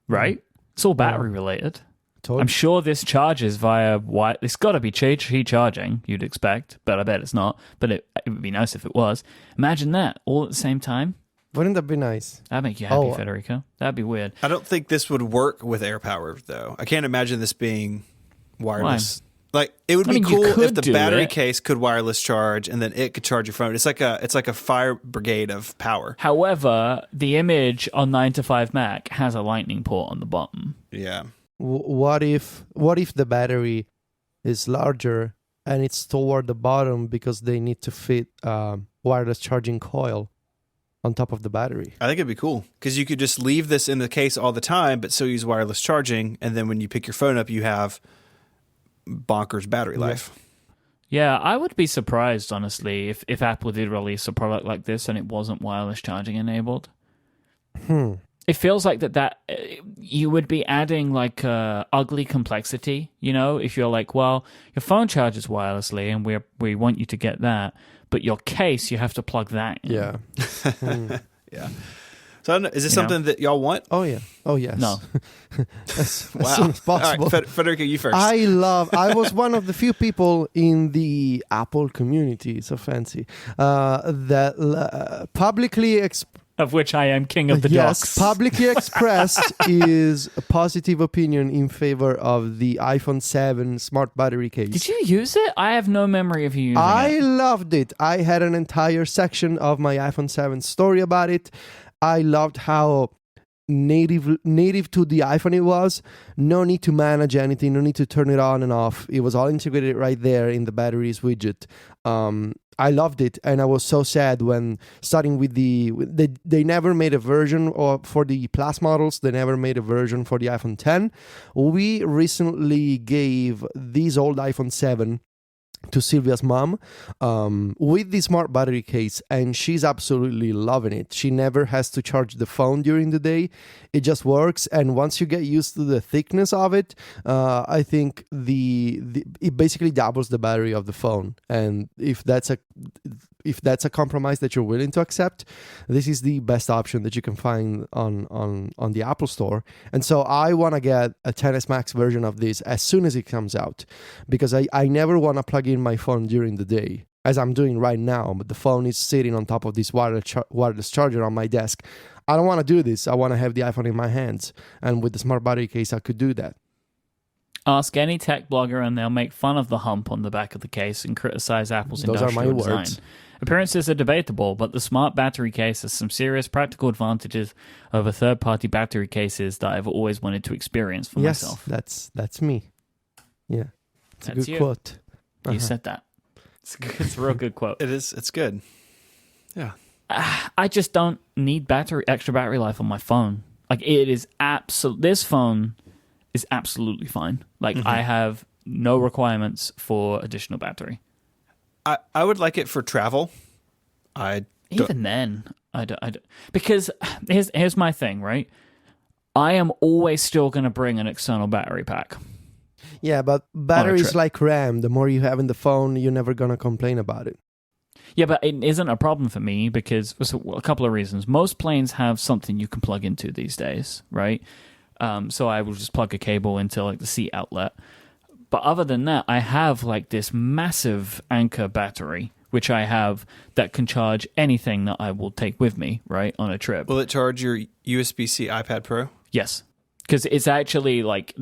right? It's all battery related. Totally. I'm sure this charges via it's got to be heat charging, you'd expect, but I bet it's not. But it would be nice if it was. Imagine that all at the same time. Wouldn't that be nice? That'd make you happy, Federico. That'd be weird. I don't think this would work with AirPower, though. I can't imagine this being wireless. Why? Like, it would be cool if the battery case could wireless charge, and then it could charge your phone. It's like a fire brigade of power. However, the image on 9 to 5 Mac has a lightning port on the bottom. Yeah. What if the battery is larger and it's toward the bottom because they need to fit wireless charging coil on top of the battery? I think it'd be cool because you could just leave this in the case all the time, but still use wireless charging. And then when you pick your phone up, you have bonkers battery life. Yeah, I would be surprised, honestly, if Apple did release a product like this and it wasn't wireless charging enabled. It feels like that you would be adding like ugly complexity, if you're like, well, your phone charges wirelessly and we want you to get that, but your case, you have to plug that in. Yeah. Yeah. So I don't know, is this something that y'all want? Oh, yeah. Oh, yes. No. as soon as possible. All right, Federico, you first. I was one of the few people in the Apple community, so fancy, that publicly of which I am king of the docs. Publicly expressed is a positive opinion in favor of the iPhone 7 smart battery case. Did you use it? I have no memory of you using it. I loved it. I had an entire section of my iPhone 7 story about it. I loved how native to the iPhone it was. No need to manage anything. No need to turn it on and off. It was all integrated right there in the batteries widget. I loved it, and I was so sad when starting with they never made a version for the Plus models. They never made a version for the iPhone 10. We recently gave this old iPhone 7 to Sylvia's mom with the smart battery case, and she's absolutely loving it. She never has to charge the phone during the day. It just works, and once you get used to the thickness of it, I think it basically doubles the battery of the phone. And if that's a compromise that you're willing to accept, this is the best option that you can find on the Apple Store. And so I want to get a XS Max version of this as soon as it comes out, because I never want to plug in my phone during the day, as I'm doing right now, but the phone is sitting on top of this wireless charger on my desk. I don't want to do this. I want to have the iPhone in my hands, and with the smart battery case, I could do that. Ask any tech blogger and they'll make fun of the hump on the back of the case and criticize Apple's industrial design. Words. Appearances are debatable, but the smart battery case has some serious practical advantages over third-party battery cases that I've always wanted to experience for myself. Yes, that's me. Yeah, it's a good you. quote. You said that. It's a real good quote. It is. It's good. Yeah. I just don't need extra battery life on my phone. Like, it is this phone is absolutely fine. Like, I have no requirements for additional battery. I would like it for travel. Even then, I don't, because here's my thing, right? I am always still going to bring an external battery pack. Yeah, but battery is like RAM. The more you have in the phone, you're never going to complain about it. Yeah, but it isn't a problem for me because a couple of reasons. Most planes have something you can plug into these days, right? So I will just plug a cable into like the seat outlet. But other than that, I have like this massive Anker battery, which I have that can charge anything that I will take with me, right, on a trip. Will it charge your USB-C iPad Pro? Yes, because it's actually like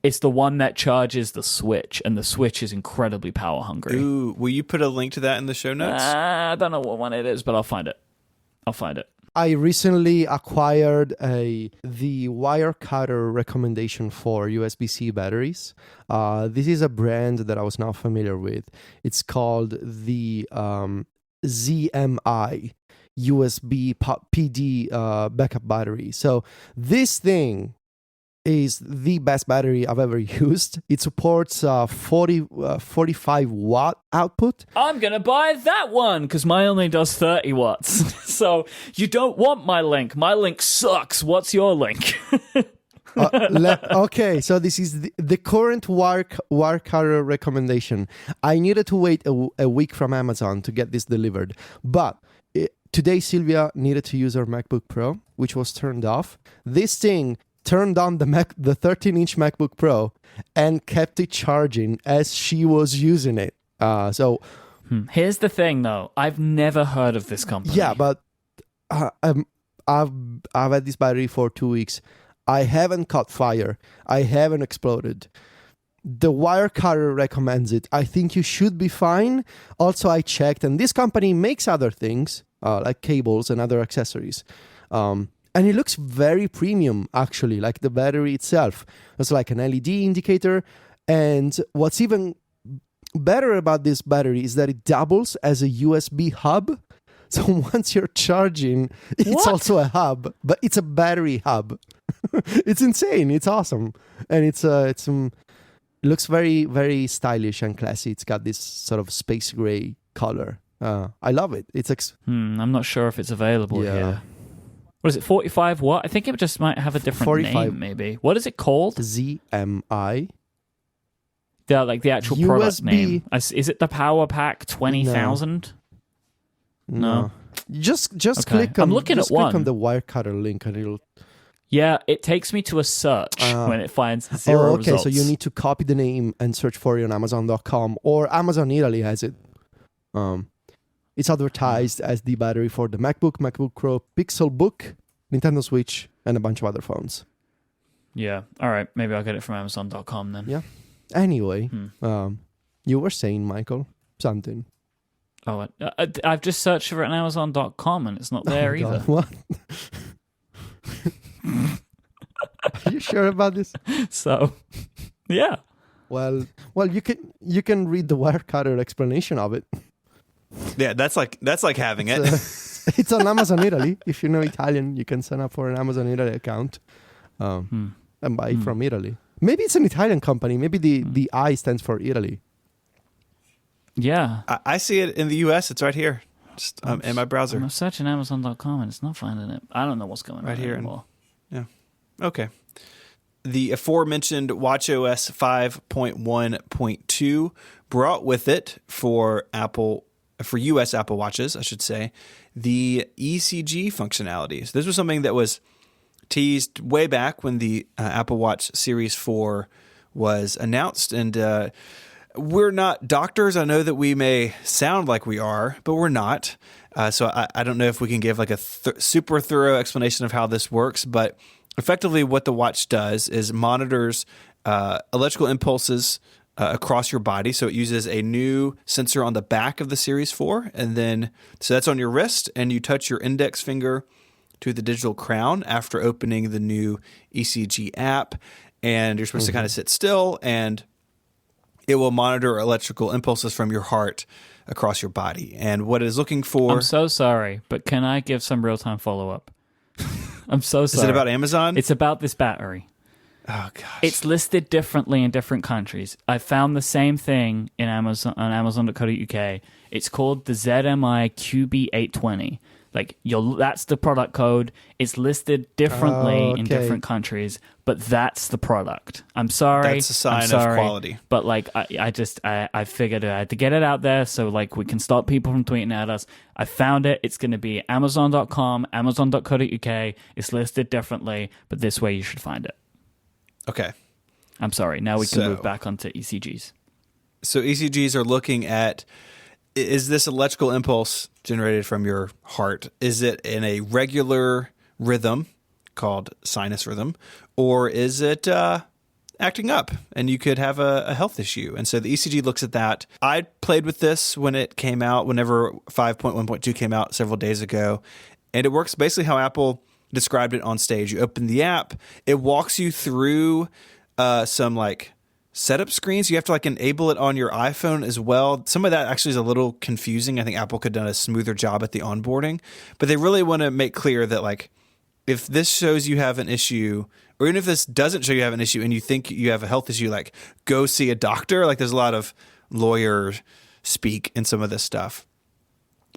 it's the one that charges the Switch, and the Switch is incredibly power hungry. Ooh, will you put a link to that in the show notes? I don't know what one it is, but I'll find it. I recently acquired the Wirecutter recommendation for USB-C batteries. This is a brand that I was not familiar with. It's called the ZMI USB PD backup battery. So this thing is the best battery I've ever used. It supports 45 watt output. I'm going to buy that one because mine only does 30 watts. So you don't want my link. My link sucks. What's your link? Okay, so this is the current Wirecutter recommendation. I needed to wait a week from Amazon to get this delivered. But today Sylvia needed to use her MacBook Pro, which was turned off. This thing turned on the 13-inch MacBook Pro and kept it charging as she was using it. Here's the thing, though. I've never heard of this company. Yeah, but I've had this battery for 2 weeks. I haven't caught fire. I haven't exploded. The Wirecutter recommends it. I think you should be fine. Also, I checked, and this company makes other things like cables and other accessories. And it looks very premium, actually, like the battery itself. It's like an LED indicator. And what's even better about this battery is that it doubles as a USB hub. So once you're charging, it's also a hub, but it's a battery hub. It's insane. It's awesome. And it looks very, very stylish and classy. It's got this sort of space gray color. I love it. I'm not sure if it's available here. What is it, 45 watt? I think it just might have a different name, maybe. What is it called? ZMI. Yeah, like the actual product name. Is it the Power Pack 20,000? No. Just okay. click on. I'm looking at one. Click on the Wirecutter link and it'll. Yeah, it takes me to a search when it finds zero results. So you need to copy the name and search for it on Amazon.com, or Amazon Italy has it. It's advertised as the battery for the MacBook, MacBook Pro, Pixelbook, Nintendo Switch, and a bunch of other phones. Yeah. All right. Maybe I'll get it from Amazon.com then. Yeah. Anyway, you were saying, Michael, something. Oh, I've just searched for it on Amazon.com and it's not there either. God, what? Are you sure about this? So, yeah. Well, you can read the Wirecutter explanation of it. Yeah, that's like having it. It's on Amazon Italy. If you know Italian, you can sign up for an Amazon Italy account and buy from Italy. Maybe it's an Italian company. Maybe the I stands for Italy. Yeah. I see it in the U.S. It's right here, just in my browser. I'm searching Amazon.com and it's not finding it. I don't know what's going on Right here. anymore. Yeah. Okay. The aforementioned watchOS 5.1.2 brought with it for US Apple Watches, I should say, the ECG functionality. So this was something that was teased way back when the Apple Watch Series 4 was announced. And we're not doctors. I know that we may sound like we are, but we're not. So I don't know if we can give like a super thorough explanation of how this works, but effectively what the watch does is monitors electrical impulses across your body. So it uses a new sensor on the back of the Series 4. And then, so that's on your wrist, and you touch your index finger to the digital crown after opening the new ECG app. And you're supposed to kind of sit still, and it will monitor electrical impulses from your heart across your body. And what it is looking for... I'm so sorry, but can I give some real-time follow-up? I'm so sorry. Is it about Amazon? It's about this battery. Oh, gosh. It's listed differently in different countries. I found the same thing in Amazon on Amazon.co.uk. It's called the ZMI QB820. Like that's the product code. It's listed differently in different countries, but that's the product. I'm sorry. That's a sign of quality. But like I figured I had to get it out there so like we can stop people from tweeting at us. I found it. It's going to be Amazon.com, Amazon.co.uk. It's listed differently, but this way you should find it. Okay. I'm sorry. Now we can move back onto ECGs. So ECGs are looking at, is this electrical impulse generated from your heart? Is it in a regular rhythm called sinus rhythm, or is it acting up and you could have a health issue? And so the ECG looks at that. I played with this when it came out, whenever 5.1.2 came out several days ago, and it works basically how Apple described it on stage. You open the app, it walks you through some like setup screens. You have to like enable it on your iPhone as well. Some of that actually is a little confusing. I think Apple could have done a smoother job at the onboarding, but they really want to make clear that like if this shows you have an issue, or even if this doesn't show you have an issue and you think you have a health issue, like go see a doctor. Like there's a lot of lawyer speak in some of this stuff.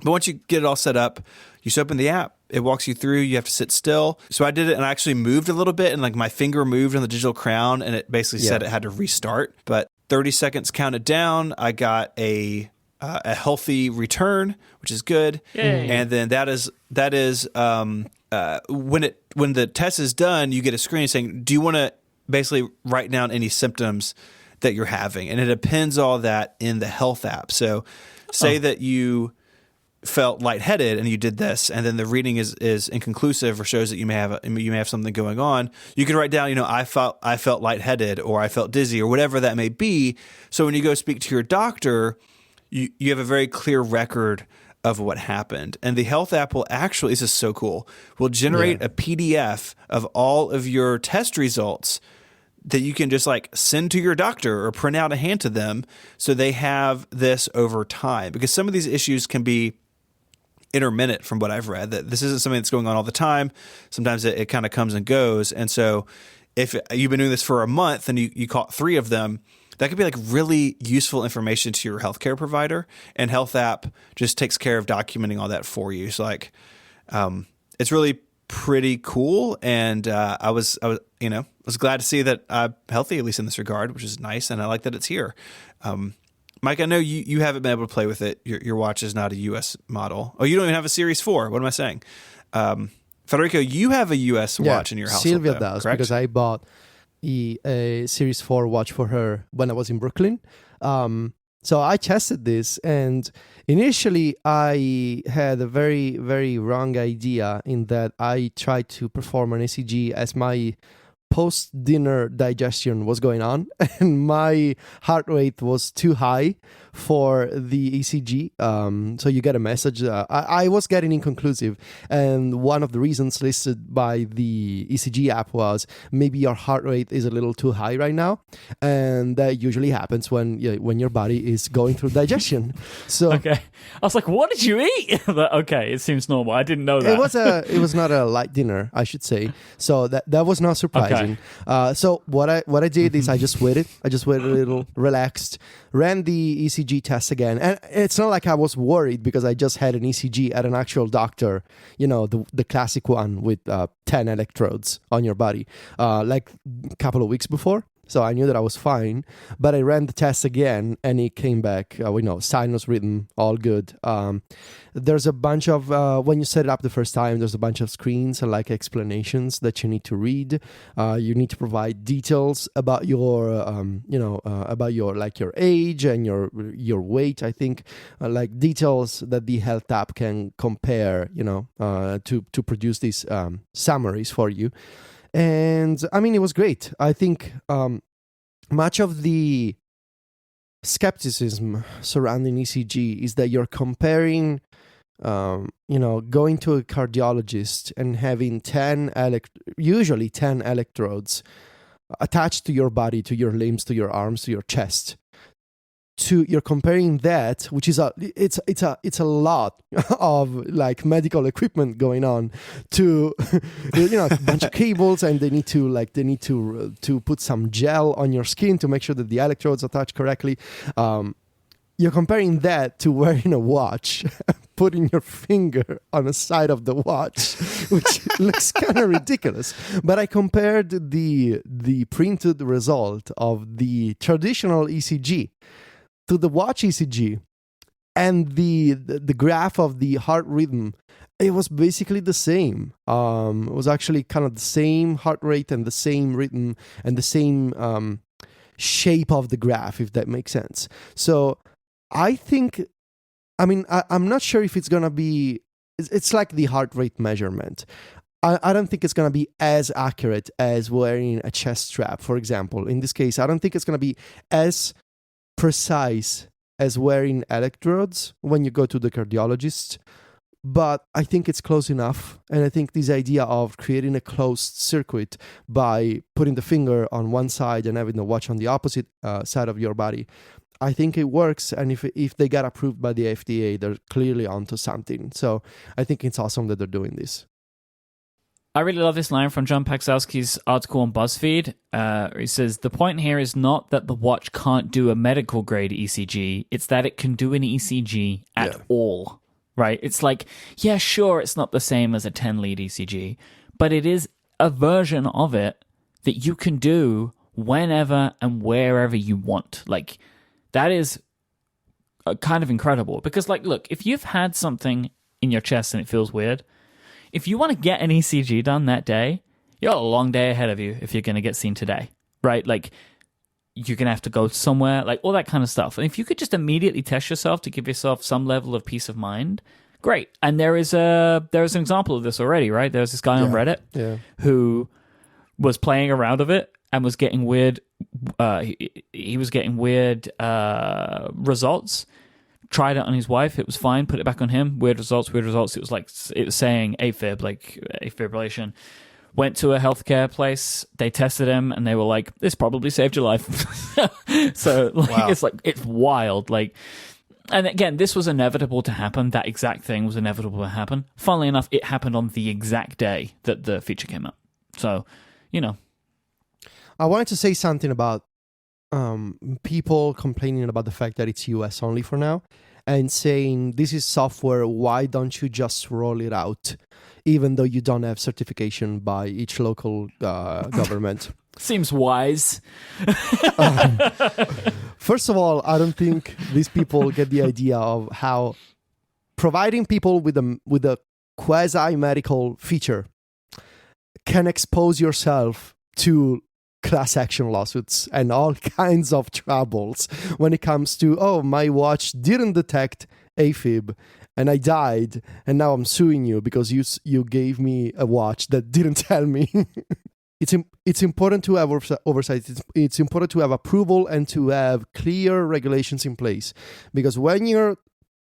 But once you get it all set up, you just open the app. It walks you through. You have to sit still. So I did it, and I actually moved a little bit, and like my finger moved on the digital crown, and it basically said it had to restart. But 30 seconds counted down. I got a healthy return, which is good. Yay. And then that is when the test is done, you get a screen saying, "Do you want to basically write down any symptoms that you're having?" And it appends all that in the health app. So say that you felt lightheaded and you did this, and then the reading is inconclusive or shows that you may have something going on. You could write down, I felt lightheaded, or I felt dizzy, or whatever that may be. So when you go speak to your doctor, you have a very clear record of what happened. And the health app will actually, this is so cool, will generate a PDF of all of your test results that you can just like send to your doctor or print out and hand to them, so they have this over time. Because some of these issues can be intermittent, from what I've read, that this isn't something that's going on all the time. Sometimes it kind of comes and goes. And so if you've been doing this for a month and you caught 3 of them, that could be like really useful information to your healthcare provider. And Health App just takes care of documenting all that for you. So like, it's really pretty cool. And I was glad to see that I'm healthy, at least in this regard, which is nice. And I like that it's here. Mike, I know you haven't been able to play with it. Your watch is not a U.S. model. Oh, you don't even have a Series 4. What am I saying? Federico, you have a U.S. watch in your household. Sylvia does, correct? because I bought a Series 4 watch for her when I was in Brooklyn. So I tested this, and initially I had a very, very wrong idea in that I tried to perform an ECG as my post-dinner digestion was going on, and my heart rate was too high for the ECG. So you get a message. I was getting inconclusive, and one of the reasons listed by the ECG app was maybe your heart rate is a little too high right now, and that usually happens when your body is going through digestion. So okay, I was like, "What did you eat?" But okay, it seems normal. I didn't know that. It was not a light dinner, I should say. So that was not surprising. So what I did is I just waited a little, relaxed, ran the ECG ECG test again. And it's not like I was worried because I just had an ECG at an actual doctor, the classic one with 10 electrodes on your body, like a couple of weeks before. So I knew that I was fine, but I ran the test again and it came back, sinus rhythm, all good. There's a bunch of, when you set it up the first time, there's a bunch of screens and like explanations that you need to read. You need to provide details about your, about your age and your weight, I think, like details that the health app can compare, to produce these summaries for you. And I mean, it was great. I think much of the skepticism surrounding ECG is that you're comparing, going to a cardiologist and having usually 10 electrodes attached to your body, to your limbs, to your arms, to your chest. You're comparing that, which is it's a lot of like medical equipment going on, to a bunch of cables, and they need to put some gel on your skin to make sure that the electrodes attach correctly. You're comparing that to wearing a watch, putting your finger on the side of the watch, which looks kind of ridiculous. But I compared the printed result of the traditional ECG to the watch ECG, and the graph of the heart rhythm, it was basically the same. It was actually kind of the same heart rate and the same rhythm and the same shape of the graph, if that makes sense. So I think, I'm not sure if it's going to be, it's like the heart rate measurement. I don't think it's going to be as accurate as wearing a chest strap, for example. In this case, I don't think it's going to be as precise as wearing electrodes when you go to the cardiologist, but I think it's close enough. And I think this idea of creating a closed circuit by putting the finger on one side and having the watch on the opposite side of your body, I think it works. And if they got approved by the FDA, they're clearly onto something. So I think it's awesome that they're doing this. I really love this line from John Paxowski's article on BuzzFeed. He says, the point here is not that the watch can't do a medical grade ECG, it's that it can do an ECG at all, right? It's like, yeah, sure, it's not the same as a 10-lead ECG, but it is a version of it that you can do whenever and wherever you want. Like, that is kind of incredible because, like, look, if you've had something in your chest and it feels weird, if you want to get an ECG done that day, you got a long day ahead of you if you're going to get seen today, right? Like, you're going to have to go somewhere, like all that kind of stuff. And if you could just immediately test yourself to give yourself some level of peace of mind, great. And there is an example of this already, right? There's this guy on Reddit who was playing around with it and was getting weird. He was getting weird results. Tried it on his wife, it was fine. Put it back on him, weird results. It was saying AFib, like afibrillation. Went to a healthcare place, they tested him, and they were like, "This probably saved your life." So, like, wow. It's wild. Like, and again, this was inevitable to happen. That exact thing was inevitable to happen. Funnily enough, it happened on the exact day that the feature came out. So, I wanted to say something about people complaining about the fact that it's US only for now and saying this is software, why don't you just roll it out even though you don't have certification by each local government? Seems wise. First of all, I don't think these people get the idea of how providing people with a quasi-medical feature can expose yourself to class action lawsuits and all kinds of troubles when it comes to, oh, my watch didn't detect AFib and I died and now I'm suing you because you gave me a watch that didn't tell me. It's important to have oversight. It's important to have approval and to have clear regulations in place, because when you're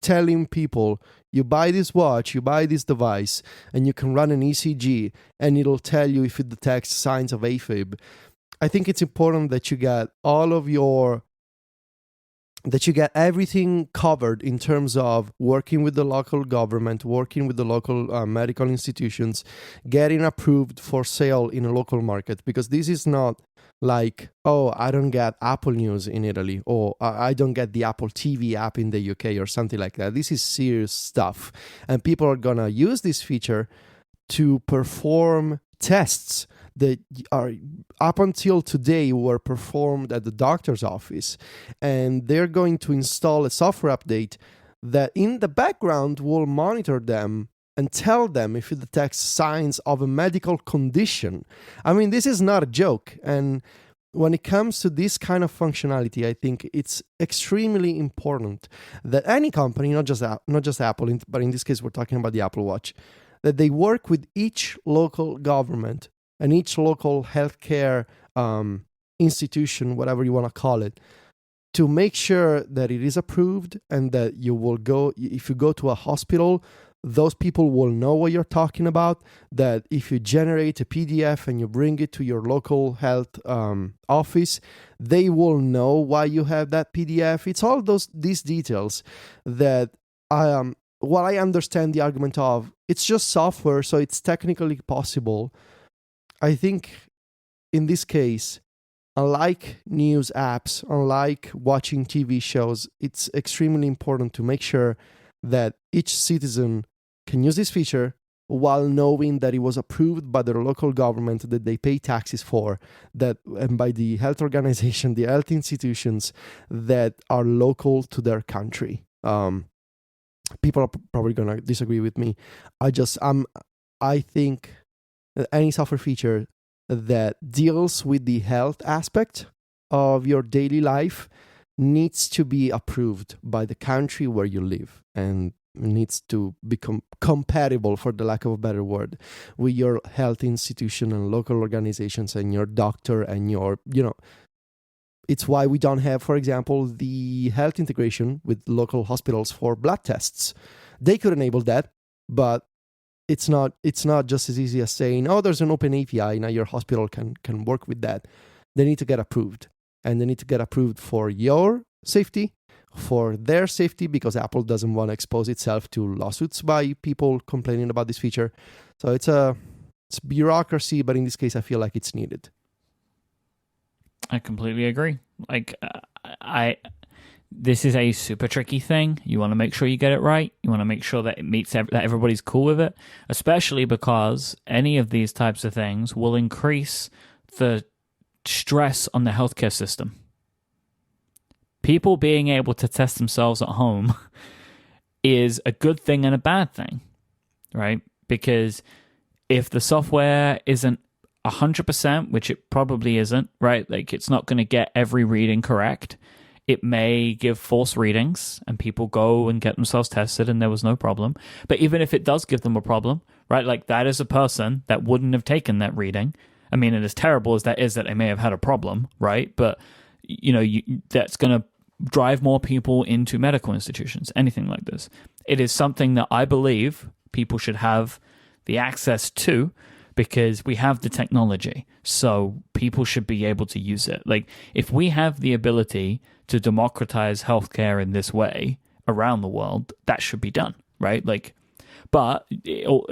telling people you buy this watch, you buy this device, and you can run an ECG and it'll tell you if it detects signs of AFib, I think it's important that you get everything covered in terms of working with the local government, working with the local medical institutions, getting approved for sale in a local market, because this is not like, oh, I don't get Apple News in Italy, or I don't get the Apple TV app in the UK, or something like that. This is serious stuff. And people are going to use this feature to perform tests that are up until today were performed at the doctor's office. And they're going to install a software update that in the background will monitor them and tell them if it detects signs of a medical condition. I mean, this is not a joke. And when it comes to this kind of functionality, I think it's extremely important that any company, not just Apple, but in this case, we're talking about the Apple Watch, that they work with each local government and each local healthcare institution, whatever you want to call it, to make sure that it is approved, and that you will go, if you go to a hospital, those people will know what you're talking about, that if you generate a PDF and you bring it to your local health office, they will know why you have that PDF. It's all these details that while I understand the argument of it's just software, so it's technically possible, I think in this case, unlike news apps, unlike watching TV shows, it's extremely important to make sure that each citizen can use this feature while knowing that it was approved by their local government, that they pay taxes for, and by the health organization, the health institutions that are local to their country. People are probably going to disagree with me. I think that any software feature that deals with the health aspect of your daily life needs to be approved by the country where you live, and needs to become compatible, for the lack of a better word, with your health institution and local organizations and your doctor and your, it's why we don't have, for example, the health integration with local hospitals for blood tests. They could enable that, but it's not just as easy as saying, oh, there's an open API, now your hospital can work with that. They need to get approved, and they need to get approved for your safety, for their safety, because Apple doesn't want to expose itself to lawsuits by people complaining about this feature. So it's bureaucracy, but in this case, I feel like it's needed. I completely agree. This is a super tricky thing. You want to make sure you get it right. You want to make sure that it meets that everybody's cool with it, especially because any of these types of things will increase the stress on the healthcare system. People being able to test themselves at home is a good thing and a bad thing, right? Because if the software isn't 100%, which it probably isn't, right? Like, it's not going to get every reading correct. It may give false readings and people go and get themselves tested and there was no problem. But even if it does give them a problem, right? Like, that is a person that wouldn't have taken that reading. I mean, and as terrible as that is, that they may have had a problem, right? But, that's going to drive more people into medical institutions, anything like this. It is something that I believe people should have the access to, because we have the technology, so people should be able to use it. Like, if we have the ability to democratize healthcare in this way around the world, that should be done, right? Like, but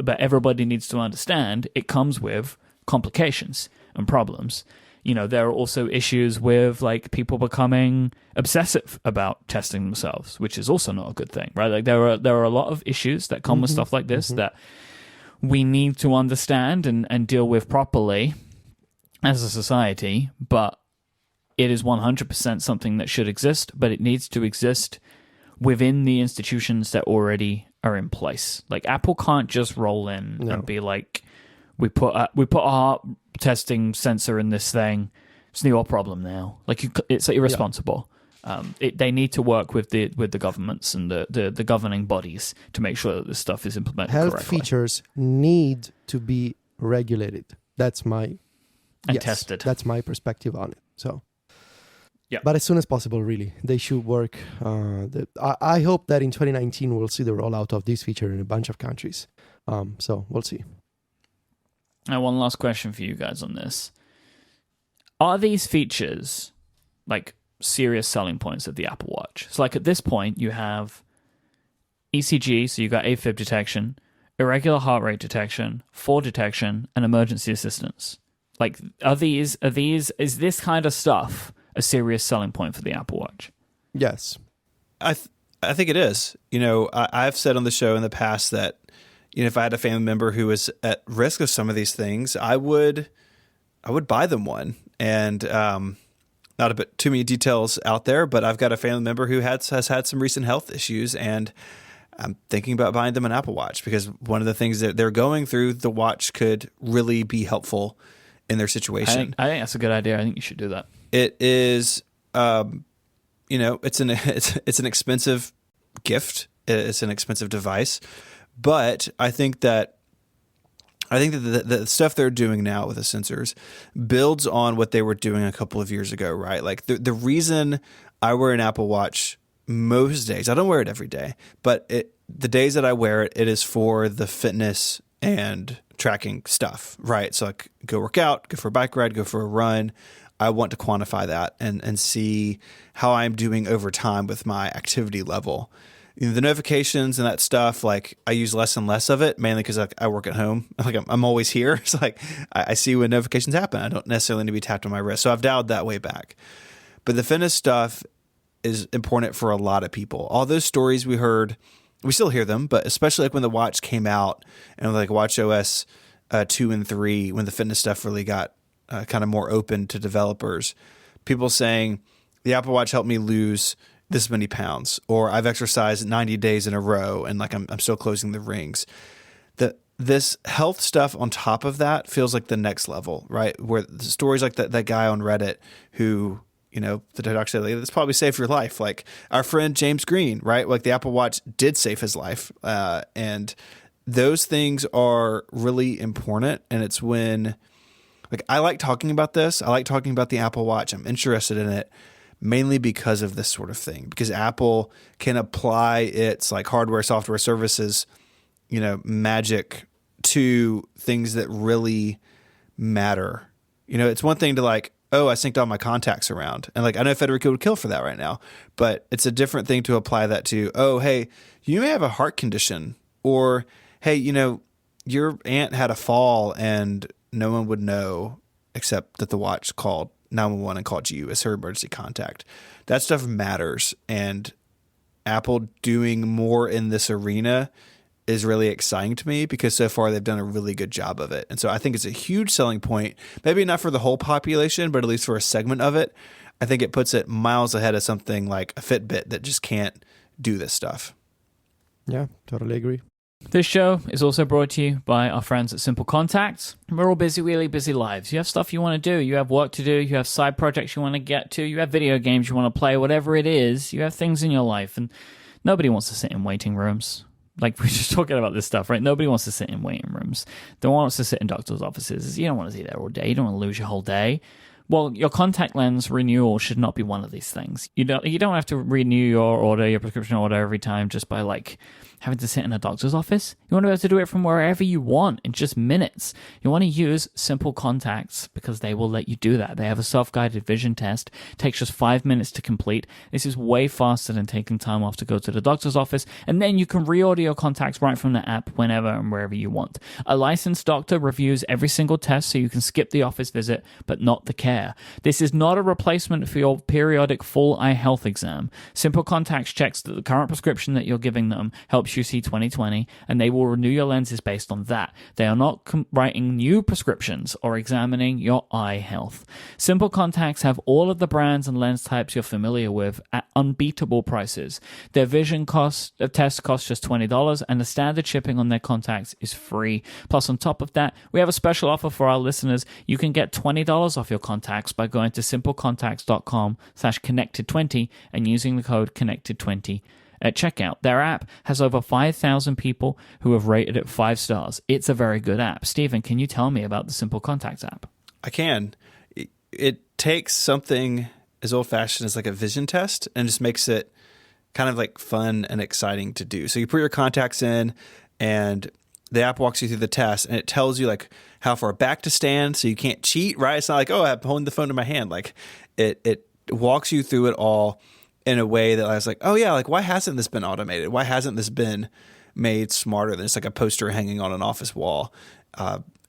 everybody needs to understand it comes with complications and problems. There are also issues with, like, people becoming obsessive about testing themselves, which is also not a good thing, right? Like, there are a lot of issues that come with stuff like this that we need to understand and deal with properly as a society, but it is 100% something that should exist, but it needs to exist within the institutions that already are in place. Like, Apple can't just roll in and be like, we put a heart testing sensor in this thing, it's your problem now. Like, it's irresponsible. They need to work with the governments and the governing bodies to make sure that this stuff is implemented correctly. Health features need to be regulated. That's my tested. That's my perspective on it. So, yeah. But as soon as possible, really, they should work. I hope that in 2019 we'll see the rollout of this feature in a bunch of countries. So we'll see. Now, one last question for you guys on this: are these features like serious selling points of the Apple Watch? So, like, at this point, you have ECG, so you got AFib detection, irregular heart rate detection, fall detection, and emergency assistance. Like, is this kind of stuff a serious selling point for the Apple Watch? Yes. I think it is. I've said on the show in the past that, if I had a family member who was at risk of some of these things, I would buy them one. And not a bit too many details out there, but I've got a family member who has had some recent health issues, and I'm thinking about buying them an Apple Watch because one of the things that they're going through, the watch could really be helpful in their situation. I think that's a good idea. I think you should do that. It is, it's an expensive gift. It's an expensive device, but I think that the stuff they're doing now with the sensors builds on what they were doing a couple of years ago, right? Like the reason I wear an Apple Watch most days, I don't wear it every day, but the days that I wear it, it is for the fitness and tracking stuff, right? So like go work out, go for a bike ride, go for a run. I want to quantify that and see how I'm doing over time with my activity level. The notifications and that stuff, like I use less and less of it, mainly because I work at home. Like I'm always here. So like I see when notifications happen. I don't necessarily need to be tapped on my wrist. So I've dialed that way back. But the fitness stuff is important for a lot of people. All those stories we heard, we still hear them, but especially like when the watch came out and like WatchOS 2 and 3, when the fitness stuff really got kind of more open to developers, people saying the Apple Watch helped me lose this many pounds, or I've exercised 90 days in a row and like I'm still closing the rings. This health stuff on top of that feels like the next level, right? Where the stories like that guy on Reddit who, the doctor said, like, this probably saved your life. Like our friend James Green, right? Like the Apple Watch did save his life. And those things are really important. And it's when, like, I like talking about this. I like talking about the Apple Watch. I'm interested in it mainly because of this sort of thing, because Apple can apply its like hardware, software services, magic to things that really matter. It's one thing to like, oh, I synced all my contacts around. And like, I know Federico would kill for that right now, but it's a different thing to apply that to, oh, hey, you may have a heart condition, or, hey, your aunt had a fall and no one would know except that the watch called 911 and called you as her emergency contact. That stuff matters. And Apple doing more in this arena is really exciting to me because so far they've done a really good job of it. And so I think it's a huge selling point, maybe not for the whole population, but at least for a segment of it. I think it puts it miles ahead of something like a Fitbit that just can't do this stuff. Yeah, totally agree. This show is also brought to you by our friends at Simple Contacts. We're all busy, really busy lives. You have stuff you want to do. You have work to do. You have side projects you want to get to. You have video games you want to play. Whatever it is, you have things in your life. And nobody wants to sit in waiting rooms. Like, we're just talking about this stuff, right? Nobody wants to sit in waiting rooms. No one wants to sit in doctor's offices. You don't want to be there all day. You don't want to lose your whole day. Well, your contact lens renewal should not be one of these things. You don't have to renew your prescription order every time just by like having to sit in a doctor's office. You want to be able to do it from wherever you want in just minutes. You want to use Simple Contacts because they will let you do that. They have a self-guided vision test. It takes just 5 minutes to complete. This is way faster than taking time off to go to the doctor's office. And then you can reorder your contacts right from the app whenever and wherever you want. A licensed doctor reviews every single test so you can skip the office visit, but not the care. This is not a replacement for your periodic full eye health exam. Simple Contacts checks that the current prescription that you're giving them helps you see 20/20, and they will renew your lenses based on that. They are not writing new prescriptions or examining your eye health. Simple Contacts have all of the brands and lens types you're familiar with at unbeatable prices. Their vision test costs just $20, and the standard shipping on their contacts is free. Plus, on top of that, we have a special offer for our listeners. You can get $20 off your contacts by going to simplecontacts.com/connected20 and using the code connected20 at checkout. Their app has over 5,000 people who have rated it 5 stars. It's a very good app. Stephen, can you tell me about the Simple Contacts app? I can. It takes something as old-fashioned as like a vision test and just makes it kind of like fun and exciting to do. So you put your contacts in and the app walks you through the test and it tells you like how far back to stand so you can't cheat, right? It's not like, oh, I'm holding the phone in my hand. Like it walks you through it all in a way that I was like, oh yeah, like why hasn't this been automated? Why hasn't this been made smarter than it's like a poster hanging on an office wall.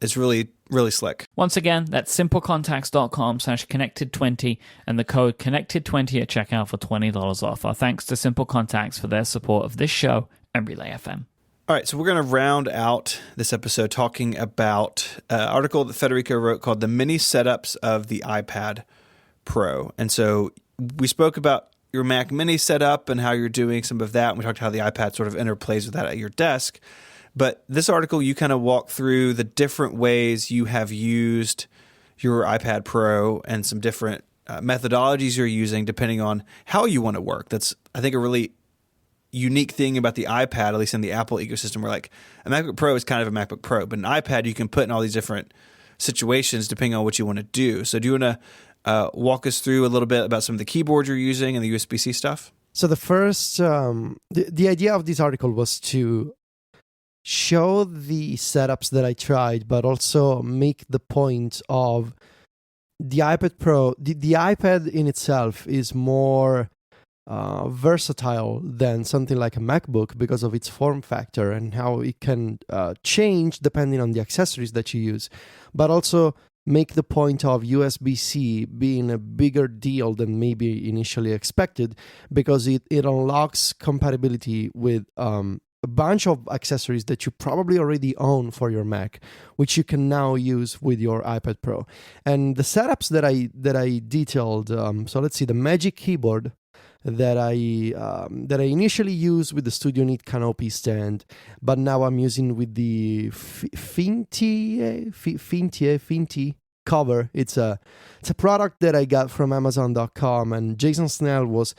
It's really, really slick. Once again, that's simplecontacts.com/connected20 and the code connected20 at checkout for $20 off. Our thanks to Simple Contacts for their support of this show and Relay FM. All right, so we're going to round out this episode talking about an article that Federico wrote called The Mini Setups of the iPad Pro. And so we spoke about your Mac Mini setup and how you're doing some of that. And we talked how the iPad sort of interplays with that at your desk. But this article, you kind of walk through the different ways you have used your iPad Pro and some different methodologies you're using depending on how you want to work. That's, I think, a really unique thing about the iPad, at least in the Apple ecosystem, where like a MacBook Pro is kind of a MacBook Pro, but an iPad you can put in all these different situations depending on what you want to do. So do you want to walk us through a little bit about some of the keyboards you're using and the USB-C stuff? So the first, the idea of this article was to show the setups that I tried, but also make the point of the iPad Pro. The iPad in itself is more versatile than something like a MacBook because of its form factor and how it can change depending on the accessories that you use, but also make the point of USB-C being a bigger deal than maybe initially expected because it unlocks compatibility with a bunch of accessories that you probably already own for your Mac, which you can now use with your iPad Pro. And the setups that I detailed, so let's see, the Magic Keyboard that I initially used with the Studio Neat Canopy stand, but now I'm using with the Finti cover. It's a product that I got from Amazon.com, and Jason Snell was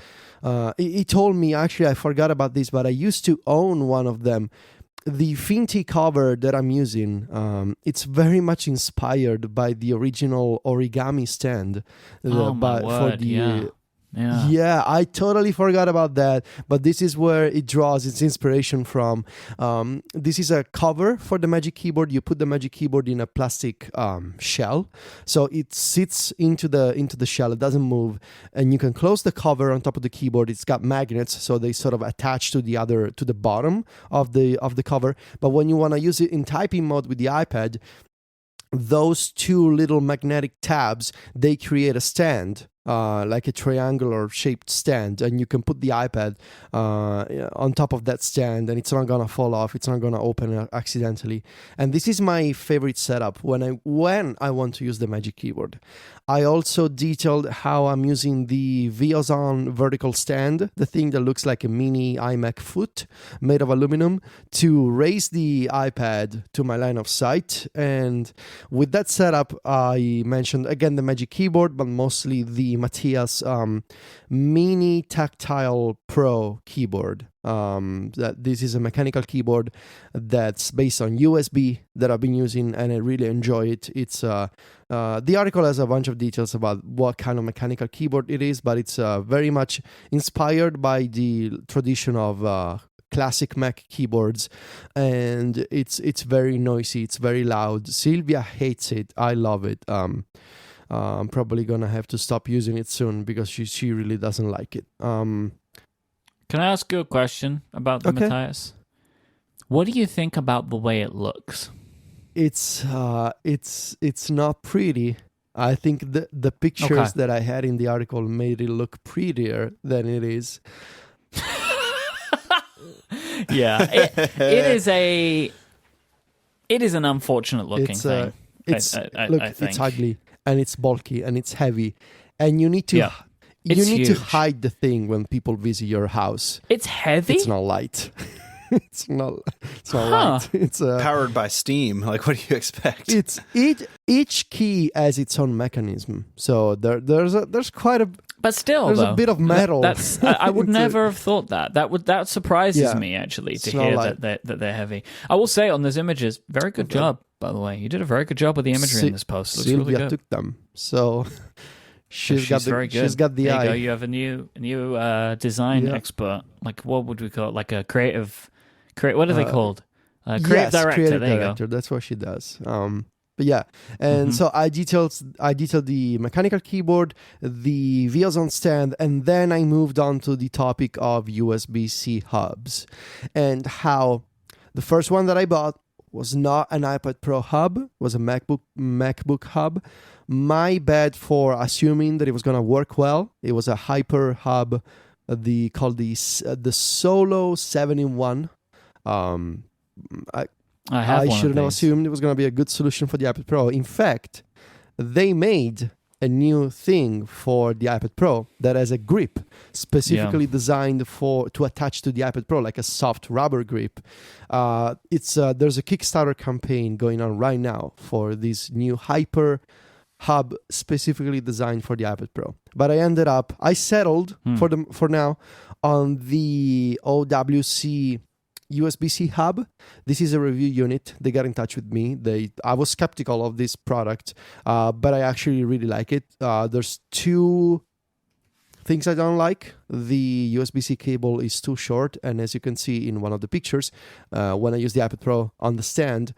he told me, actually I forgot about this, but I used to own one of them. The Finti cover that I'm using, it's very much inspired by the original origami stand. Yeah, I totally forgot about that, but this is where it draws its inspiration from. This is a cover for the Magic Keyboard. You put the Magic Keyboard in a plastic shell, so it sits into the shell. It doesn't move, and you can close the cover on top of the keyboard. It's got magnets, so they sort of attach to the bottom of the cover. But when you want to use it in typing mode with the iPad, those two little magnetic tabs, they create a stand. Like a triangular shaped stand, and you can put the iPad on top of that stand, and it's not gonna fall off. It's not gonna open accidentally. And this is my favorite setup when I want to use the Magic Keyboard. I also detailed how I'm using the Viozon vertical stand, the thing that looks like a mini iMac foot made of aluminum, to raise the iPad to my line of sight. And with that setup, I mentioned again the Magic Keyboard, but mostly the Matthias Mini Tactile Pro keyboard. That this is a mechanical keyboard that's based on USB that I've been using, and I really enjoy it. It's the article has a bunch of details about what kind of mechanical keyboard it is, but it's very much inspired by the tradition of classic Mac keyboards, and it's very noisy, it's very loud. Sylvia hates it. I love it. I'm probably gonna have to stop using it soon because she really doesn't like it. Can I ask you a question about the Matthias? What do you think about the way it looks? It's not pretty. I think the pictures that I had in the article made it look prettier than it is. Yeah, it is an unfortunate looking thing. I think. It's ugly and it's bulky and it's heavy, and you need to need to hide the thing when people visit your house. It's heavy. It's not light. It's not light. It's powered by steam. Like, what do you expect? Each key has its own mechanism. So there's quite a. But still, there's a bit of metal. I would never have thought that. That surprises me actually to hear that they're heavy. I will say on those images, very good job, by the way. You did a very good job with the imagery in this post. It looks really good. Took them, so she's very good. She's got the eye. You go. You have a new design expert. Like, what would we call it? Like a creative. What are they called? Creative director. Creative there director. You go. That's what she does. But yeah, and so I detailed the mechanical keyboard, the Viozon stand, and then I moved on to the topic of USB-C hubs and how The first one that I bought was not an iPad Pro hub, it was a MacBook hub. My bad for assuming that it was going to work well. It was a Hyper hub, the Solo 7-in-1. I should have assumed it was going to be a good solution for the iPad Pro. In fact, they made a new thing for the iPad Pro that has a grip specifically designed to attach to the iPad Pro, like a soft rubber grip. There's a Kickstarter campaign going on right now for this new Hyper hub specifically designed for the iPad Pro. But I settled for now on the OWC USB-C hub. This is a review unit. They got in touch with me. I was skeptical of this product, but I actually really like it. There's two things I don't like. The USB-C cable is too short, and as you can see in one of the pictures, when I use the iPad Pro on the stand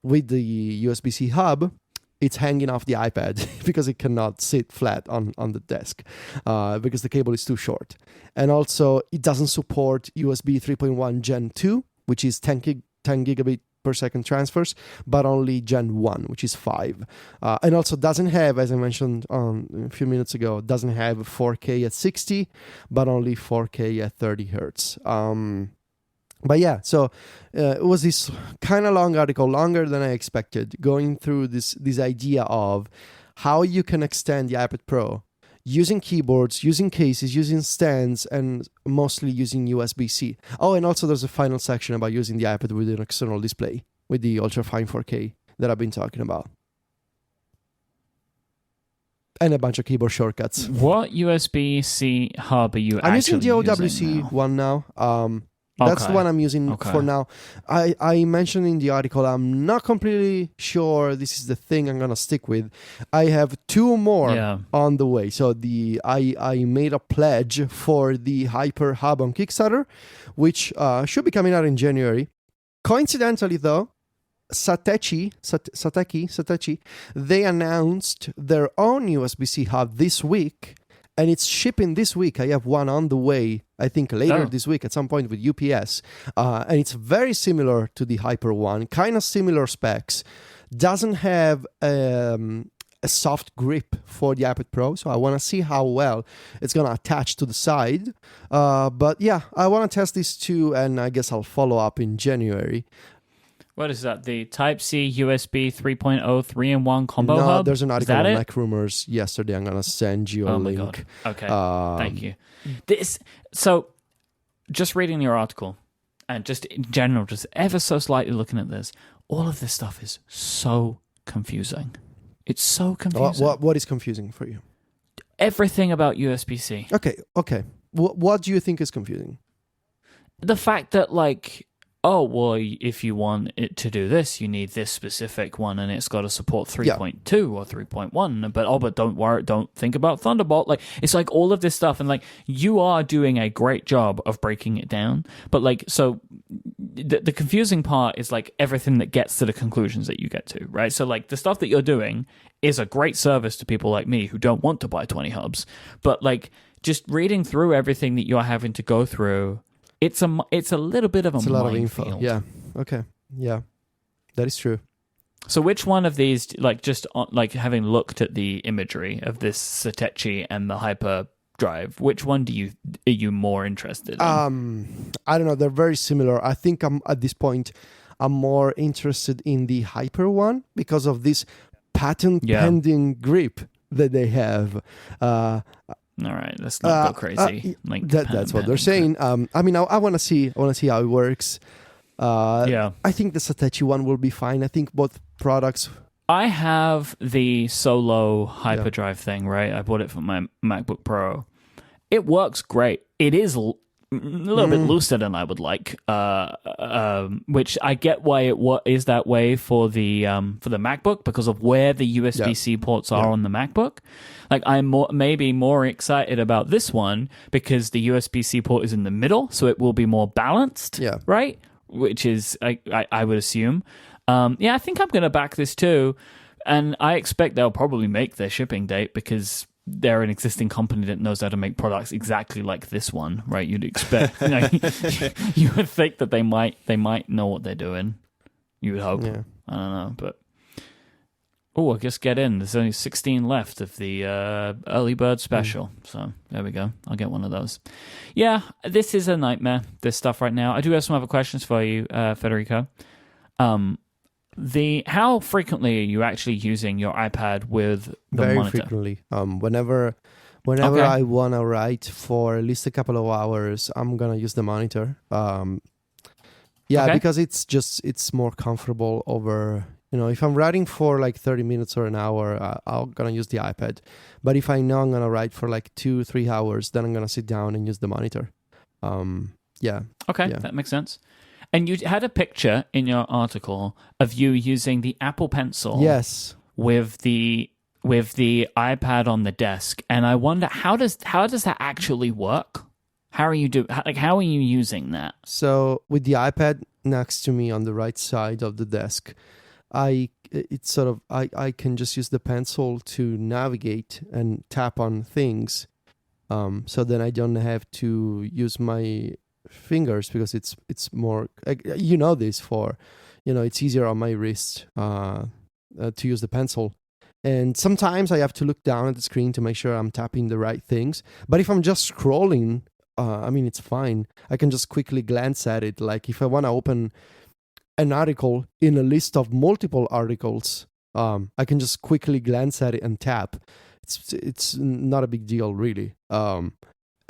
with the USB-C hub, it's hanging off the iPad because it cannot sit flat on the desk because the cable is too short. And also, it doesn't support USB 3.1 Gen 2, which is 10 gigabit per second transfers, but only Gen 1, which is 5. And also doesn't have, as I mentioned a few minutes ago, doesn't have 4K at 60, but only 4K at 30 hertz. But yeah, so it was this kind of long article, longer than I expected, going through this idea of how you can extend the iPad Pro using keyboards, using cases, using stands, and mostly using USB-C. Oh, and also there's a final section about using the iPad with an external display, with the ultra-fine 4K that I've been talking about. And a bunch of keyboard shortcuts. What USB-C hub are you I'm actually using the OWC using now? one now. That's the one I'm using for now. I mentioned in the article, I'm not completely sure this is the thing I'm going to stick with. I have two more on the way. So I made a pledge for the Hyper Hub on Kickstarter, which should be coming out in January. Coincidentally, though, Satechi, they announced their own USB-C hub this week, and it's shipping this week. I have one on the way, I think later this week at some point with UPS. And it's very similar to the Hyper one, kind of similar specs. Doesn't have a soft grip for the iPad Pro, so I want to see how well it's going to attach to the side. But yeah, I want to test this too, and I guess I'll follow up in January. What is that? The Type-C USB 3.0 3-in-1 combo hub? No, there's an article on Mac Rumors yesterday. I'm going to send you a link. God. Okay, thank you. So, just reading your article, and just in general, just ever so slightly looking at this, all of this stuff is so confusing. It's so confusing. What is confusing for you? Everything about USB-C. Okay. What do you think is confusing? The fact that, like, oh, well, if you want it to do this, you need this specific one, and it's got to support 3.2 or 3.1. But don't worry, don't think about Thunderbolt. Like, it's like all of this stuff, and like you are doing a great job of breaking it down. But like, so the confusing part is like everything that gets to the conclusions that you get to, right? So like the stuff that you're doing is a great service to people like me who don't want to buy 20 hubs. But like just reading through everything that you're having to go through, it's a little bit of a minefield. Yeah. Okay. Yeah. That is true. So which one of these, like just like having looked at the imagery of this Satechi and the Hyper Drive, which one are you more interested in? I don't know. They're very similar. I think at this point I'm more interested in the Hyper one because of this patent pending grip that they have. All right, let's not go crazy. That's what they're saying. I mean, I want to see how it works. I think the Satechi one will be fine. I think both products. I have the Solo Hyperdrive thing, right? I bought it for my MacBook Pro. It works great. It is a little bit looser than I would like, which I get why it is that way for the MacBook because of where the USB-C ports are on the MacBook. Like I'm maybe more excited about this one because the USB-C port is in the middle, so it will be more balanced, right? Which is I would assume. I think I'm going to back this too, and I expect they'll probably make their shipping date because they're an existing company that knows how to make products exactly like this one, right? You'd expect, you would think that they might know what they're doing. You would hope. Yeah. I don't know, but I guess get in. There's only 16 left of the early bird special, so there we go. I'll get one of those. Yeah, this is a nightmare. This stuff right now. I do have some other questions for you, Federico. How frequently are you actually using your iPad with the Very monitor? frequently. Whenever Okay. I wanna write for at least a couple of hours, I'm gonna use the monitor. Okay. Because it's more comfortable over. If I'm writing for like 30 minutes or an hour, I'm gonna use the iPad. But if I know I'm gonna write for like 2-3 hours, then I'm gonna sit down and use the monitor. Okay, Yeah. that makes sense. And you had a picture in your article of you using the Apple Pencil. Yes. With the iPad on the desk, and I wonder how does that actually work? How are you how are you using that? So with the iPad next to me on the right side of the desk, I can just use the pencil to navigate and tap on things. So then I don't have to use my fingers because it's more it's easier on my wrist to use the pencil. And sometimes I have to look down at the screen to make sure I'm tapping the right things. But if I'm just scrolling, it's fine. I can just quickly glance at it. Like if I want to open an article in a list of multiple articles, I can just quickly glance at it and tap. It's not a big deal, really.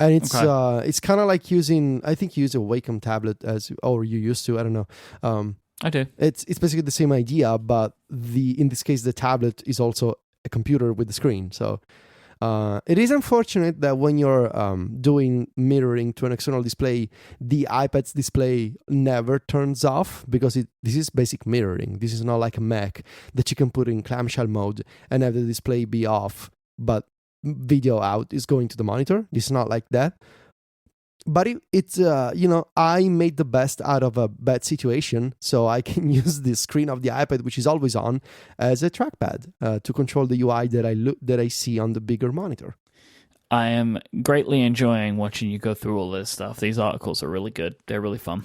And it's kind of like using, I think you use a Wacom tablet or you used to, I don't know. I do. It's basically the same idea, but in this case, the tablet is also a computer with the screen. So it is unfortunate that when you're doing mirroring to an external display, the iPad's display never turns off because this is basic mirroring. This is not like a Mac that you can put in clamshell mode and have the display be off, but video out is going to the monitor. This is not like that. But it's I made the best out of a bad situation, so I can use the screen of the iPad, which is always on, as a trackpad to control the UI that I see on the bigger monitor. I am greatly enjoying watching you go through all this stuff. These articles are really good. They're really fun.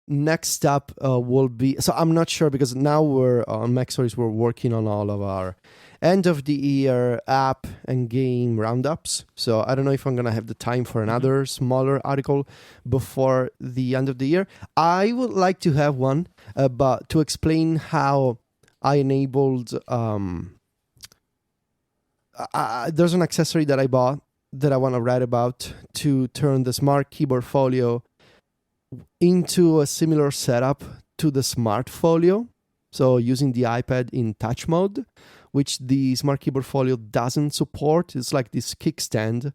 Next up will be, so I'm not sure because now we're on Mac Stories, we're working on all of our end of the year app and game roundups. So I don't know if I'm going to have the time for another smaller article before the end of the year. I would like to have one but to explain how I enabled there's an accessory that I bought that I want to write about to turn the Smart Keyboard Folio into a similar setup to the Smart Folio. So using the iPad in touch mode, which the Smart Keyboard Folio doesn't support. It's like this kickstand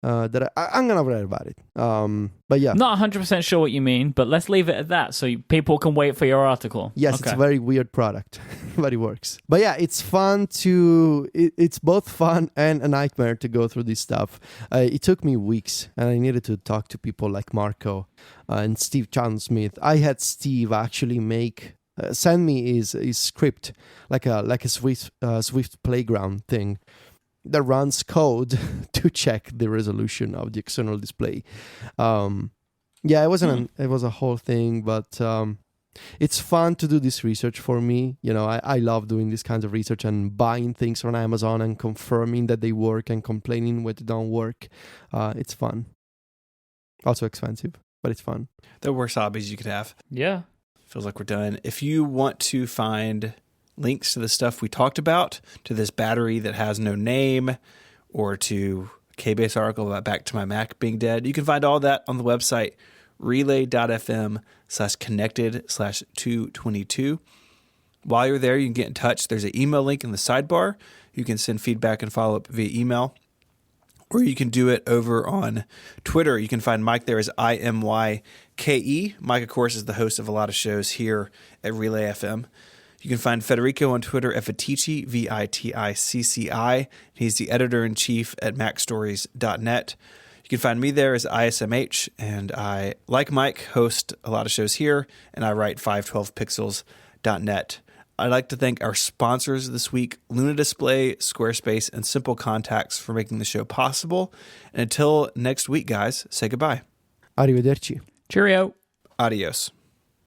that I'm going to write about it. But yeah. Not 100% sure what you mean, but let's leave it at that so people can wait for your article. Yes, Okay. It's a very weird product, but it works. But yeah, it's fun it's both fun and a nightmare to go through this stuff. It took me weeks, and I needed to talk to people like Marco and Steve John-Smith. I had Steve actually send me his script, like a Swift Playground thing that runs code to check the resolution of the external display. It was a whole thing, but it's fun to do this research for me. I love doing this kind of research and buying things from Amazon and confirming that they work and complaining when they don't work. It's fun. Also expensive, but it's fun. The worst hobbies you could have. Yeah. Feels like we're done. If you want to find links to the stuff we talked about, to this battery that has no name, or to a K-Base article about Back to My Mac being dead, you can find all that on the website relay.fm/connected/222. While you're there, you can get in touch. There's an email link in the sidebar. You can send feedback and follow up via email. Or you can do it over on Twitter. You can find Mike there as IMYKE. Mike, of course, is the host of a lot of shows here at Relay FM. You can find Federico on Twitter at Viticci, Viticci. He's the editor-in-chief at MacStories.net. You can find me there as ISMH, and I, like Mike, host a lot of shows here, and I write 512pixels.net. I'd like to thank our sponsors this week, Luna Display, Squarespace, and Simple Contacts for making the show possible. And until next week, guys, say goodbye. Arrivederci. Cheerio. Adios.